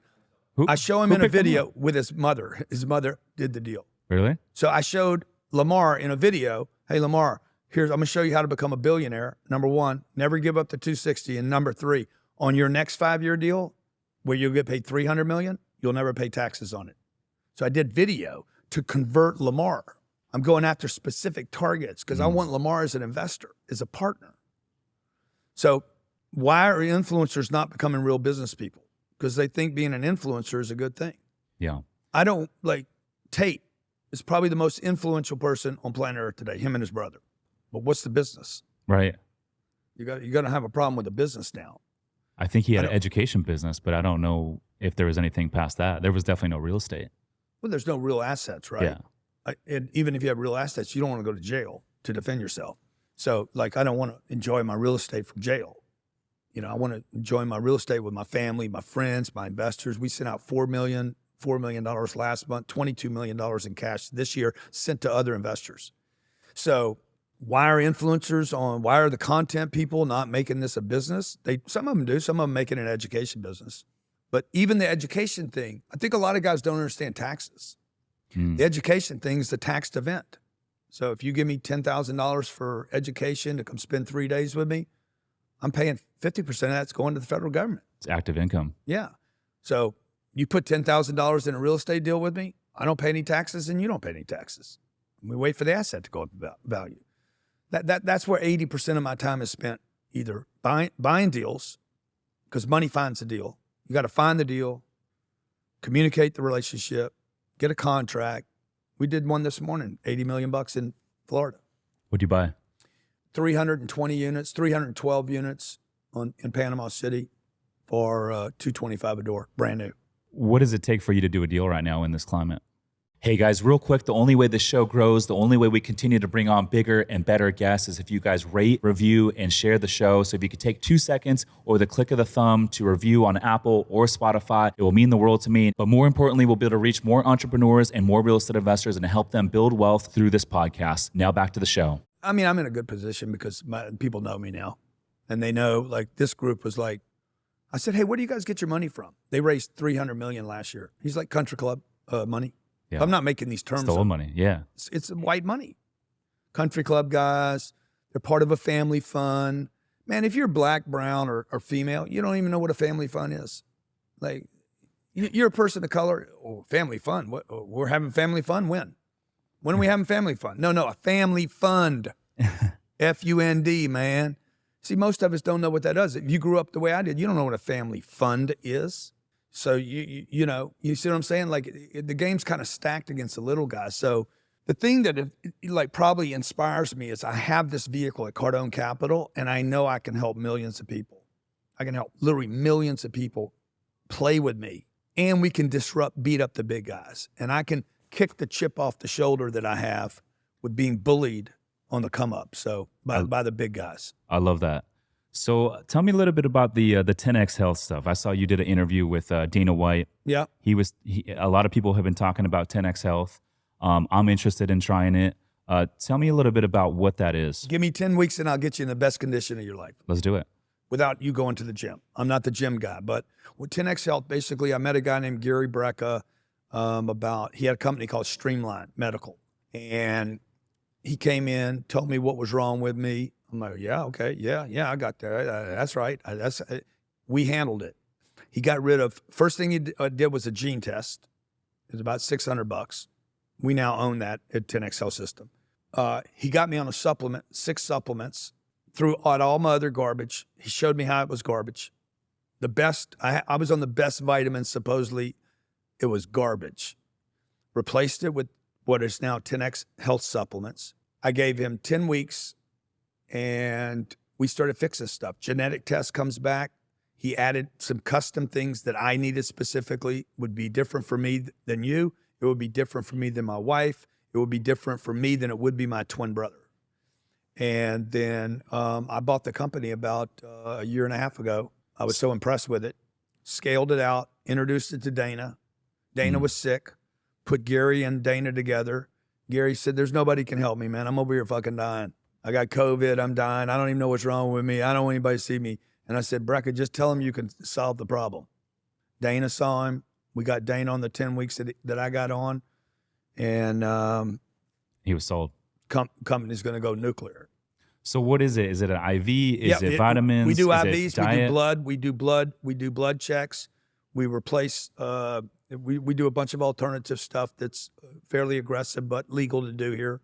I show him in a video with his mother. His mother did the deal. Really? So I showed Lamar in a video, hey, Lamar, I'm going to show you how to become a billionaire. Number one, never give up the 260. And number three, on your next 5-year deal, where you'll get paid $300 million, you'll never pay taxes on it. So I did video to convert Lamar. I'm going after specific targets because I want Lamar as an investor, as a partner. So why are influencers not becoming real business people? Because they think being an influencer is a good thing. Yeah. I don't Tate is probably the most influential person on planet Earth today, him and his brother. But what's the business? Right. You got to have a problem with the business now. I think he had an education business, but I don't know if there was anything past that. There was definitely no real estate. Well, there's no real assets, right? Yeah. And even if you have real assets, you don't want to go to jail to defend yourself. So, I don't want to enjoy my real estate from jail. I want to enjoy my real estate with my family, my friends, my investors. We sent out $4 million last month, $22 million in cash this year sent to other investors. So why are the content people not making this a business? Some of them do, some of them make it an education business. But even the education thing, I think a lot of guys don't understand taxes. The education thing is a taxed event. So if you give me $10,000 for education to come spend 3 days with me, I'm paying 50% of that's going to the federal government. It's active income. Yeah. So you put $10,000 in a real estate deal with me, I don't pay any taxes and you don't pay any taxes. We wait for the asset to go up in value. That's where 80% of my time is spent, either buying deals, because money finds a deal. You got to find the deal, communicate the relationship, get a contract. We did one this morning, $80 million in Florida. What'd you buy? 320 units, 312 units in Panama City for $225 a door, brand new. What does it take for you to do a deal right now in this climate? Hey guys, real quick, the only way this show grows, the only way we continue to bring on bigger and better guests is if you guys rate, review, and share the show. So if you could take 2 seconds or the click of the thumb to review on Apple or Spotify, it will mean the world to me. But more importantly, we'll be able to reach more entrepreneurs and more real estate investors and help them build wealth through this podcast. Now back to the show. I'm in a good position because people know me now. And they know, this group was I said, hey, where do you guys get your money from? They raised $300 million last year. He's like country club money. Yeah. I'm not making these terms Stolen money, yeah. It's white money. Country club guys, they're part of a family fund. Man, if you're black, brown, or female, you don't even know what a family fund is. You're a person of color. Oh, family fund. We're having family fun when? When are we having family fun? No, a family fund. F-U-N-D, man. See, most of us don't know what that does. If you grew up the way I did, you don't know what a family fund is. So, you see what I'm saying? The game's kind of stacked against the little guys. So the thing that probably inspires me is I have this vehicle at Cardone Capital, and I know I can help millions of people. I can help literally millions of people play with me, and we can beat up the big guys. And I can kick the chip off the shoulder that I have with being bullied on the come up. So by the big guys. I love that. So tell me a little bit about the 10X Health stuff. I saw you did an interview with Dana White. Yeah. A lot of people have been talking about 10X Health. I'm interested in trying it. Tell me a little bit about what that is. Give me 10 weeks and I'll get you in the best condition of your life. Let's do it. Without you going to the gym. I'm not the gym guy, but with 10X Health, basically I met a guy named Gary Brecka he had a company called Streamline Medical. And he came in, told me what was wrong with me. I'm like, yeah, okay, yeah, I got that. That's right. We handled it. He got rid of, first thing he did was a gene test. It was about $600. We now own that at 10X Health System. He got me on a supplement, 6 supplements, threw out all my other garbage. He showed me how it was garbage. The best, I was on the best vitamins, supposedly it was garbage. Replaced it with what is now 10X Health supplements. I gave him 10 weeks and we started fixing stuff. Genetic test comes back. He added some custom things that I needed specifically, would be different for me than you. It would be different for me than my wife. It would be different for me than it would be my twin brother. And then I bought the company about a year and a half ago. I was so impressed with it. scaled it out, introduced it to Dana. Dana was sick, put Gary and Dana together. Gary said, there's nobody can help me, man. I'm over here fucking dying. I got COVID. I'm dying. I don't even know what's wrong with me. I don't want anybody to see me. And I said, Brecka, just tell him you can solve the problem. Dana saw him. We got Dana on the 10 weeks that I got on. And he was sold. Company's going to go nuclear. So what is it? Is it an IV? Is it vitamins? We do is IVs. We do blood. We do blood. We do blood checks. We replace. We do a bunch of alternative stuff that's fairly aggressive but legal to do here.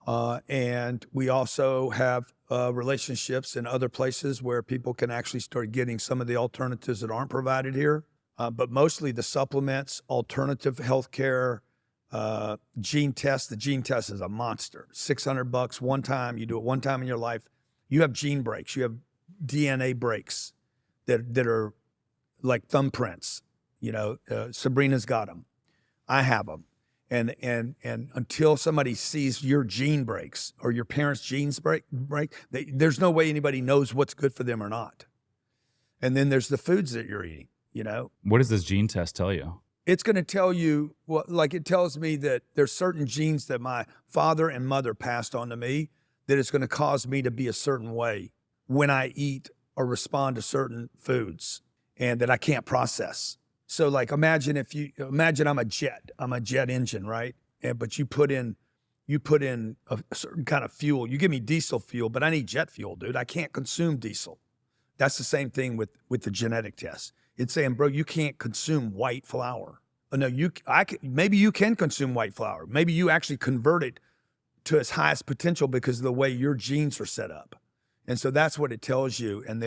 And we also have relationships in other places where people can actually start getting some of the alternatives that aren't provided here. But mostly the supplements, alternative healthcare, gene test. The gene test is a monster. $600 one time. You do it one time in your life. You have gene breaks. You have DNA breaks that are like thumbprints. You know, Sabrina's got them. I have them. And until somebody sees your gene breaks or your parents' genes break, there's no way anybody knows what's good for them or not. And then there's the foods that you're eating, you know. What does this gene test tell you? It's going to tell you, well, like it tells me that there's certain genes that my father and mother passed on to me that it's going to cause me to be a certain way when I eat or respond to certain foods and that I can't process. So like imagine I'm a jet engine, right? But you put in a certain kind of fuel. You give me diesel fuel, but I need jet fuel, dude. I can't consume diesel. That's the same thing with the genetic test. It's saying, bro, you can't consume white flour. No, maybe you can consume white flour. Maybe you actually convert it to its highest potential because of the way your genes are set up. And so that's what it tells you. And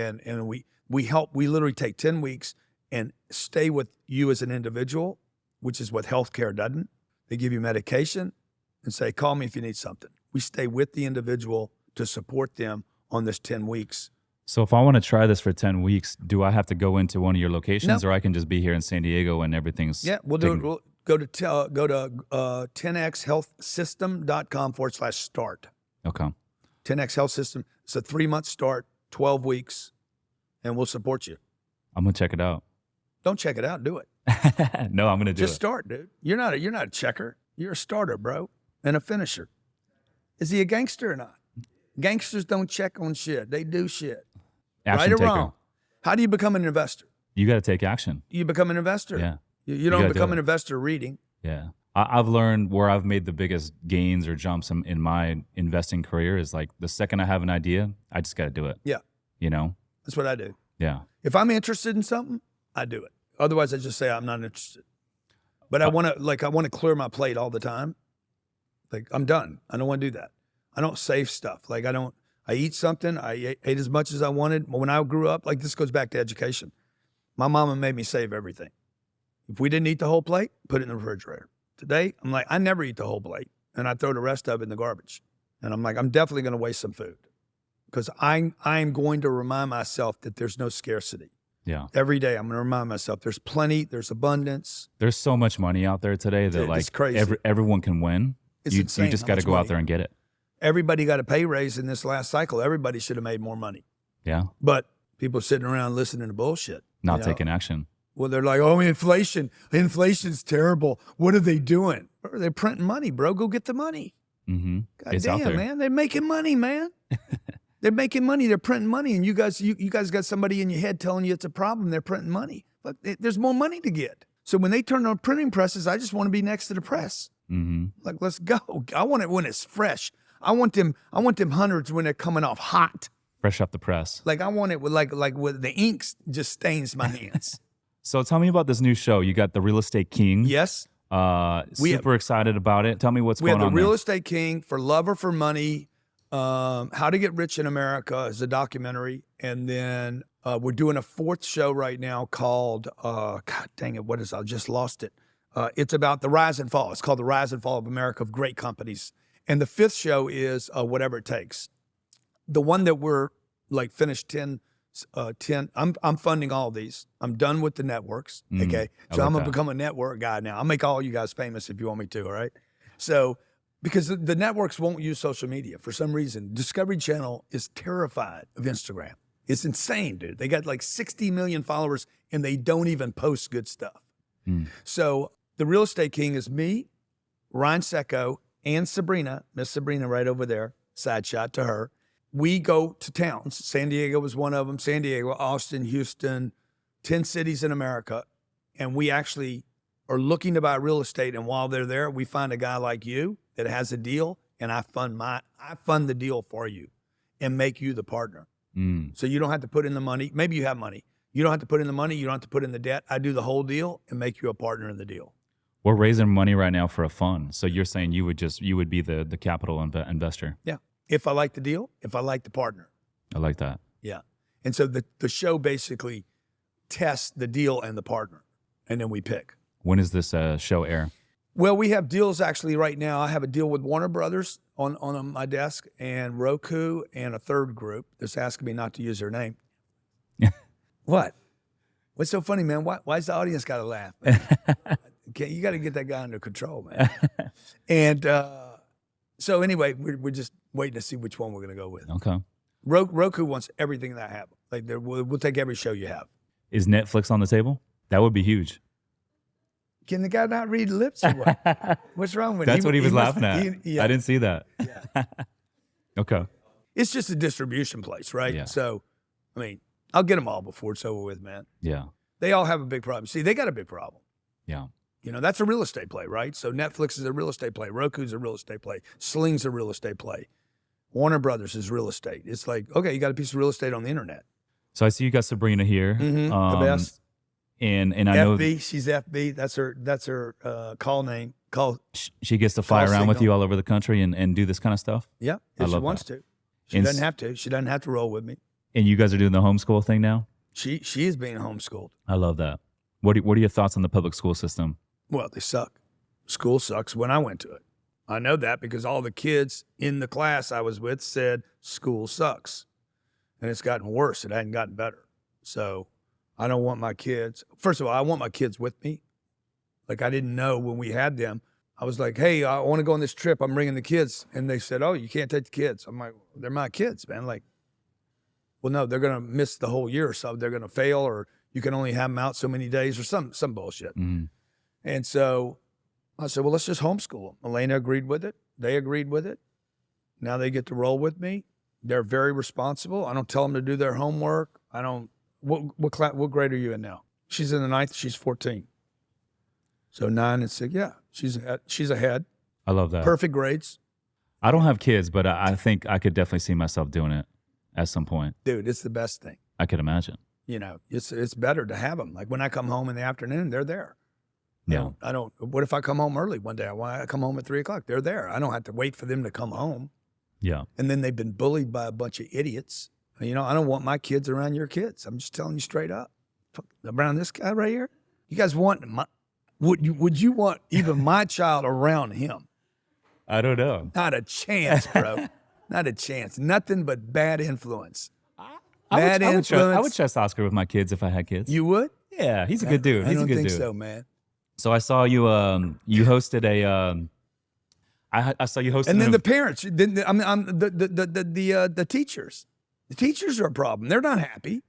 we literally take 10 weeks and stay with you as an individual, which is what healthcare doesn't. They give you medication and say, call me if you need something. We stay with the individual to support them on this 10 weeks. So if I want to try this for 10 weeks, do I have to go into one of your locations, No. or I can just be here in San Diego and everything's... Yeah, we'll do it. We'll go to 10xhealthsystem.com/start. Okay. 10x Health System. It's a 3-month start, 12 weeks, and we'll support you. I'm going to check it out. Don't check it out. Do it. No, I'm going to do Just start, dude. You're not a checker. You're a starter, bro, and a finisher. Is he a gangster or not? Gangsters don't check on shit. They do shit. Action right or taker. wrong? How do you become an investor? You got to take action. You become an investor. Yeah. You don't become an investor reading. Yeah. I've learned where I've made the biggest gains or jumps in my investing career is like the second I have an idea, I just got to do it. Yeah. You know? That's what I do. Yeah. If I'm interested in something, I do it. Otherwise, I just say I'm not interested. But I want to clear my plate all the time. Like I'm done. I don't want to do that. I don't save stuff. Like I eat something. I ate as much as I wanted. When I grew up, like this goes back to education. My mama made me save everything. If we didn't eat the whole plate, put it in the refrigerator. Today, I'm like, I never eat the whole plate, and I throw the rest of it in the garbage. And I'm like, I'm definitely going to waste some food because I'm going to remind myself that there's no scarcity. Yeah. Every day, I'm going to remind myself there's plenty, there's abundance. There's so much money out there today that Dude, it's crazy. Everyone can win. It's you insane just how got to much go out money. there and get it. Everybody got a pay raise in this last cycle. Everybody should have made more money. Yeah. But people are sitting around listening to bullshit. Not taking action. Well, they're like, oh, inflation's terrible. What are they doing? They're printing money, bro. Go get the money. Mm-hmm. God It's damn, out there. man. They're making money, man. They're making money. They're printing money. And you guys got somebody in your head telling you it's a problem. They're printing money. But there's more money to get. So when they turn on printing presses, I just want to be next to the press. Mm-hmm. Like, let's go. I want it when it's fresh. I want them hundreds when they're coming off hot. Fresh off the press. Like I want it with like with the ink just stains my hands. So tell me about this new show. You got The Real Estate King. Yes. Super excited about it. Tell me what's going on We have The there. Real Estate King, For Love or For Money, How to Get Rich in America is a documentary. And then we're doing a 4th show right now called, God dang it, I just lost it. It's about the rise and fall. It's called The Rise and Fall of America of Great Companies. And the 5th show is Whatever It Takes. The one that we're like finished 10, I'm funding all these. I'm done with the networks. Okay. So I'm going to become a network guy now. I'll make all you guys famous if you want me to. All right. So, because the networks won't use social media for some reason. Discovery Channel is terrified of Instagram. It's insane, dude. They got like 60 million followers and they don't even post good stuff. So the real estate king is me, Ryan Secco, and Sabrina, Miss Sabrina right over there, side shot to her. We go to towns. San Diego was one of them. San Diego, Austin, Houston, 10 cities in America. And we actually are looking to buy real estate. And while they're there, we find a guy like you that has a deal, and I fund the deal for you and make you the partner. So you don't have to put in the money. Maybe you have money. You don't have to put in the money. You don't have to put in the debt. I do the whole deal and make you a partner in the deal. We're raising money right now for a fund. So you're saying you would be the capital investor. Yeah. If I like the deal, if I like the partner. I like that. Yeah. And so the show basically tests the deal and the partner, and then we pick. When does this show air? Well, we have deals actually right now. I have a deal with Warner Brothers on my desk, and Roku, and a third group that's asking me not to use their name. What? What's so funny, man? Why's the audience got to laugh? You got to get that guy under control, man. And so anyway, we're just waiting to see which one we're going to go with. Okay. Roku wants everything that I have. Like we'll take every show you have. Is Netflix on the table? That would be huge. Can the guy not read lips or what? What's wrong with him? That's what he was laughing at. Yeah. I didn't see that. Yeah. Okay. It's just a distribution place, right? Yeah. So, I mean, I'll get them all before it's over with, man. Yeah. They all have a big problem. See, they got a big problem. Yeah. You know, that's a real estate play, right? So Netflix is a real estate play. Roku's a real estate play. Sling's a real estate play. Warner Brothers is real estate. It's like, okay, you got a piece of real estate on the internet. So I see you got Sabrina here. The best. And I know she's FB. That's her call name. She gets to fly around with you all over the country and do this kind of stuff. Yeah, if she wants to. She doesn't have to. She doesn't have to roll with me. And you guys are doing the homeschool thing now? She is being homeschooled. I love that. What are your thoughts on the public school system? Well, they suck. School sucks when I went to it. I know that because all the kids in the class I was with said school sucks. And it's gotten worse. It hadn't gotten better. So I don't want my kids. First of all, I want my kids with me. Like I didn't know when we had them. I was like, hey, I want to go on this trip. I'm bringing the kids. And they said, oh, you can't take the kids. I'm like, they're my kids, man. Like, well, no, they're going to miss the whole year or so. They're going to fail, or you can only have them out so many days, or some bullshit. Mm-hmm. And so I said, well, let's just homeschool them. Elena agreed with it. They agreed with it. Now they get to roll with me. They're very responsible. I don't tell them to do their homework. I don't. What grade are you in now? She's in the 9th. She's 14. So 9 and 6. Yeah, she's ahead. I love that. Perfect grades. I don't have kids, but I think I could definitely see myself doing it at some point. Dude, it's the best thing. I could imagine. You know, it's better to have them. Like when I come home in the afternoon, they're there. Yeah. I don't. What if I come home early one day? I come home at 3 o'clock. They're there. I don't have to wait for them to come home. Yeah. And then they've been bullied by a bunch of idiots. You know, I don't want my kids around your kids. I'm just telling you straight up. Around this guy right here, you guys want would you want even my child around him? I don't know. Not a chance, bro. Not a chance. Nothing but bad influence. I would trust Oscar with my kids if I had kids. You would? Yeah, he's a good dude. I don't think so, man. So I saw you. You hosted a. I saw you hosting. And then the parents. The teachers. The teachers are a problem. They're not happy.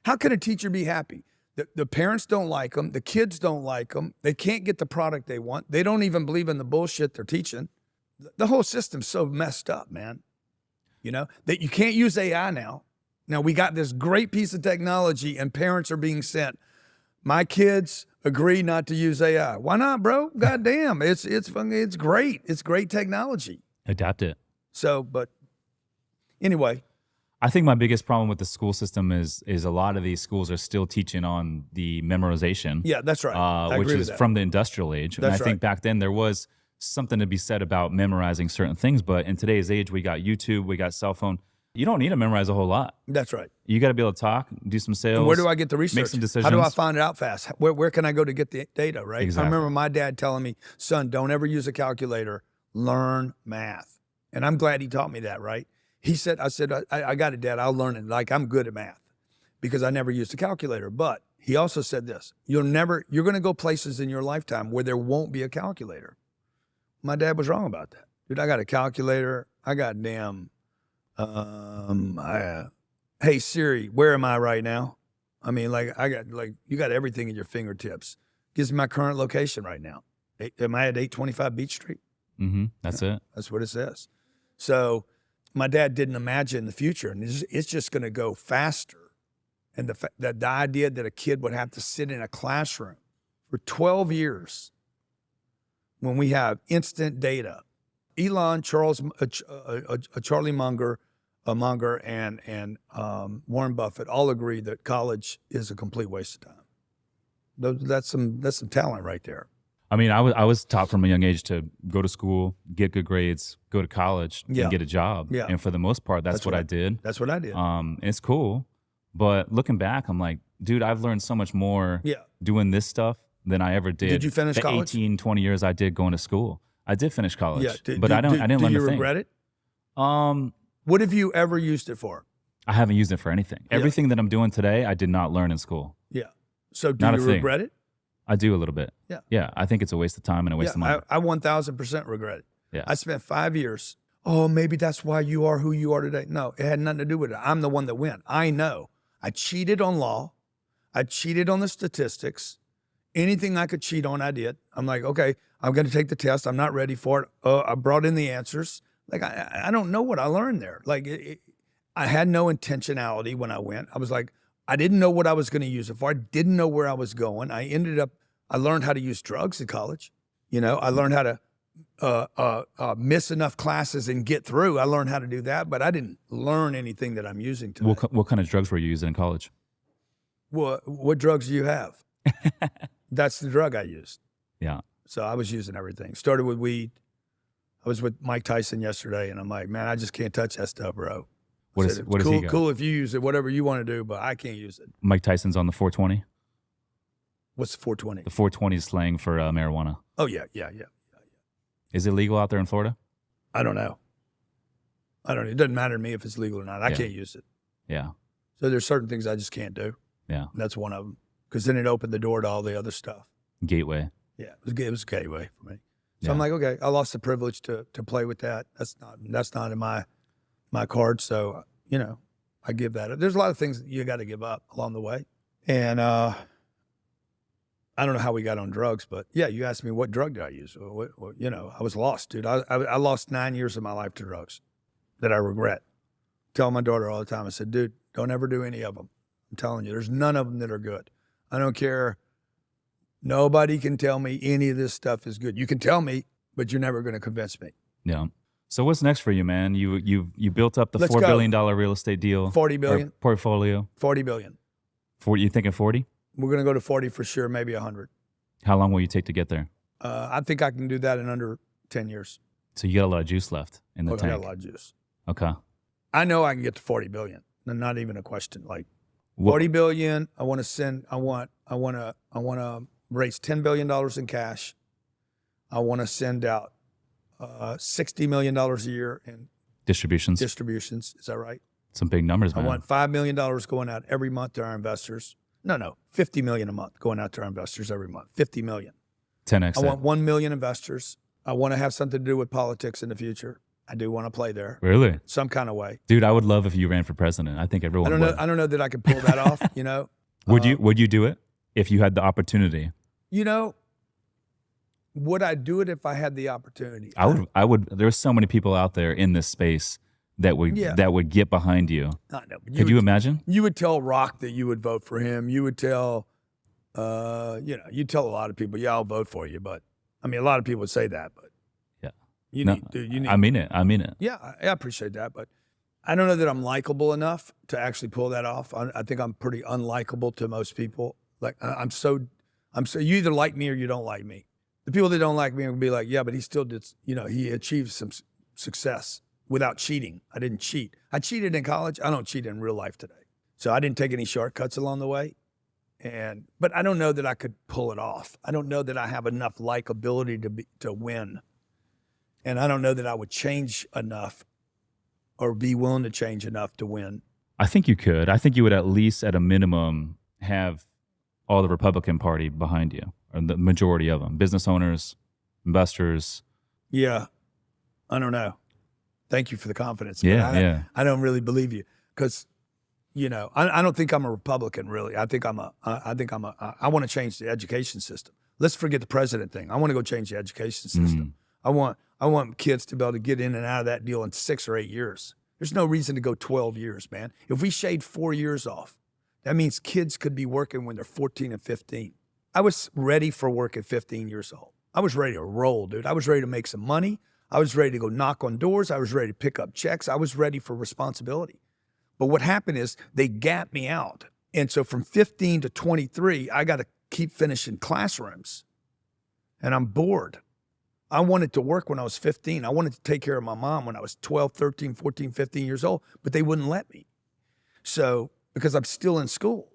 How can a teacher be happy? The parents don't like them. The kids don't like them. They can't get the product they want. They don't even believe in the bullshit they're teaching. The whole system's so messed up, man. You know, that you can't use AI now. Now we got this great piece of technology and parents are being sent. My kids agree not to use AI. Why not, bro? God damn. It's great. It's great technology. Adapt it. So, but anyway. I think my biggest problem with the school system is a lot of these schools are still teaching on the memorization. Yeah, that's right. Which is from the industrial age. That's and I think back then there was something to be said about memorizing certain things. But in today's age, we got YouTube, we got cell phone. You don't need to memorize a whole lot. That's right. You got to be able to talk, do some sales. And where do I get the research? Make some decisions. How do I find it out fast? Where can I go to get the data, right? Exactly. I remember my dad telling me, son, don't ever use a calculator. Learn math. And I'm glad he taught me that, right? I said, I got it, Dad. I'll learn it. Like, I'm good at math because I never used a calculator. But he also said this, you're going to go places in your lifetime where there won't be a calculator. My dad was wrong about that. Dude, I got a calculator. I got damn, hey Siri, where am I right now? I mean, you got everything at your fingertips. Gives me my current location right now. Am I at 825 Beach Street? That's it. That's what it says. So my dad didn't imagine the future, and it's just going to go faster. And the idea that a kid would have to sit in a classroom for 12 years when we have instant data. Elon, Charlie Munger, and Warren Buffett all agree that college is a complete waste of time. That's some talent right there. I mean, I was taught from a young age to go to school, get good grades, go to college, and get a job. Yeah. And for the most part, that's what I did. That's what I did. It's cool. But looking back, I'm like, dude, I've learned so much more doing this stuff than I ever did. Did you finish college? 18, 20 years I did going to school. I did finish college. Yeah. But I didn't learn a thing. Do you regret it? What have you ever used it for? I haven't used it for anything. Everything that I'm doing today, I did not learn in school. Yeah. So do you regret it? I do a little bit. Yeah. Yeah. I think it's a waste of time and a waste of money. I 1,000% regret it. Yeah. I spent 5 years. Oh, maybe that's why you are who you are today. No, it had nothing to do with it. I'm the one that went. I know. I cheated on law. I cheated on the statistics. Anything I could cheat on, I did. I'm like, okay, I'm going to take the test. I'm not ready for it. I brought in the answers. Like, I don't know what I learned there. Like, I had no intentionality when I went. I was like, I didn't know what I was going to use it for. I didn't know where I was going. I learned how to use drugs in college. You know, I learned how to miss enough classes and get through. I learned how to do that, but I didn't learn anything that I'm using today. What kind of drugs were you using in college? What drugs do you have? That's the drug I used. Yeah. So I was using everything. Started with weed. I was with Mike Tyson yesterday, and I'm like, man, I just can't touch that stuff, bro. What is he got? Cool if you use it, whatever you want to do, but I can't use it. Mike Tyson's on the 420? What's the 420? The 420 is slang for marijuana. Oh, yeah. Is it legal out there in Florida? I don't know. It doesn't matter to me if it's legal or not. I can't use it. Yeah. So there's certain things I just can't do. Yeah. And that's one of them. Because then it opened the door to all the other stuff. Gateway. Yeah, it was a gateway for me. So I'm like, okay, I lost the privilege to play with that. That's not in my card. So, you know, I give that. There's a lot of things that you got to give up along the way. And I don't know how we got on drugs, but yeah, you asked me what drug did I use? You know, I was lost, dude. I lost 9 years of my life to drugs that I regret. Tell my daughter all the time. I said, dude, don't ever do any of them. I'm telling you, there's none of them that are good. I don't care. Nobody can tell me any of this stuff is good. You can tell me, but you're never going to convince me. Yeah. So what's next for you, man? You built up the $4 billion real estate deal. 40 billion. Portfolio. 40 billion. You thinking 40? We're going to go to 40 for sure, maybe 100. How long will you take to get there? I think I can do that in under 10 years. So you got a lot of juice left in the tank. I got a lot of juice. Okay. I know I can get to 40 billion. Not even a question. Like 40 billion, I want to raise $10 billion in cash. I want to send out $60 million a year in distributions. Is that right? Some big numbers, man. I want $5 million going out every month to our investors. No, $50 million a month going out to our investors every month. 50 million. 10x. I want 1 million investors. I want to have something to do with politics in the future. I do want to play there. Really? Some kind of way. Dude, I would love if you ran for president. I think everyone would. I don't know that I could pull that off, you know. Would you do it if you had the opportunity? You know, would I do it if I had the opportunity? I would. There's so many people out there in this space that would get behind you. I know. Could you imagine? You would tell Rock that you would vote for him. You would tell, you'd tell a lot of people, yeah, I'll vote for you. But I mean, a lot of people would say that, but yeah, I mean it. Yeah, I appreciate that, but I don't know that I'm likable enough to actually pull that off. I think I'm pretty unlikable to most people. Like I'm so. You either like me or you don't like me. The people that don't like me will be like, yeah, but he still did. You know, he achieved some success without cheating. I didn't cheat. I cheated in college. I don't cheat in real life today. So I didn't take any shortcuts along the way. But I don't know that I could pull it off. I don't know that I have enough likability to win. And I don't know that I would change enough or be willing to change enough to win. I think you could. I think you would at least, at a minimum, have all the Republican Party behind you, or the majority of them, business owners, investors. Yeah. I don't know. Thank you for the confidence. Yeah, I don't really believe you because, You know, I don't think I'm a Republican, really. I want to change the education system. Let's forget the president thing. I want to go change the education system. I want kids to be able to get in and out of that deal in 6 or 8 years. There's no reason to go 12 years, man. If we shade 4 years off, that means kids could be working when they're 14 and 15. I was ready for work at 15 years old. I was ready to roll, dude. I was ready to make some money. I was ready to go knock on doors. I was ready to pick up checks. I was ready for responsibility. But what happened is they gapped me out. And so from 15 to 23, I got to keep finishing classrooms. And I'm bored. I wanted to work when I was 15. I wanted to take care of my mom when I was 12, 13, 14, 15 years old, but they wouldn't let me. So, because I'm still in school.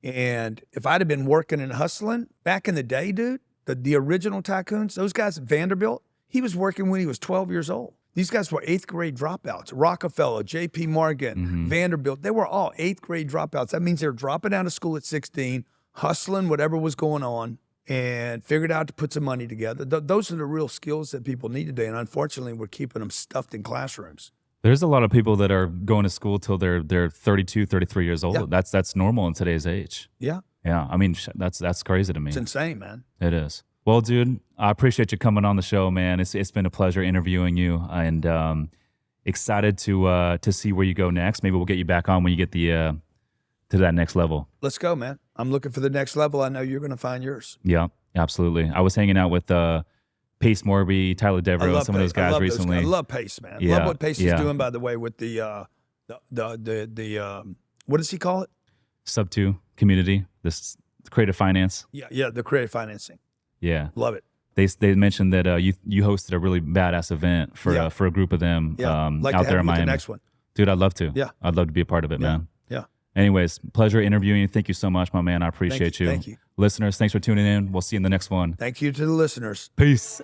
And if I'd have been working and hustling back in the day, dude, the original tycoons, those guys at Vanderbilt, he was working when he was 12 years old. These guys were 8th grade dropouts. Rockefeller, J.P. Morgan, Vanderbilt, they were all 8th grade dropouts. That means they were dropping out of school at 16, hustling whatever was going on, and figured out to put some money together. Those are the real skills that people need today. And unfortunately, we're keeping them stuffed in classrooms. There's a lot of people that are going to school till they're 32, 33 years old. Yeah. That's normal in today's age. Yeah. Yeah. I mean, that's crazy to me. It's insane, man. It is. Well, dude, I appreciate you coming on the show, man. It's been a pleasure interviewing you, and excited to see where you go next. Maybe we'll get you back on when you get to that next level. Let's go, man. I'm looking for the next level. I know you're going to find yours. Yeah, absolutely. I was hanging out with Pace Morby, Tyler Devereaux, some of those guys recently. I love Pace, man. Yeah, love what Pace is doing, by the way, with the what does he call it? Sub 2 community, this creative finance. Yeah, the creative financing. Yeah, love it. They mentioned that you hosted a really badass event for a group of them out there in Miami. The next one, dude. I'd love to. Yeah, I'd love to be a part of it, man. Yeah. Anyways, pleasure interviewing you. Thank you so much, my man. I appreciate you. Thank you. Listeners, thanks for tuning in. We'll see you in the next one. Thank you to the listeners. Peace.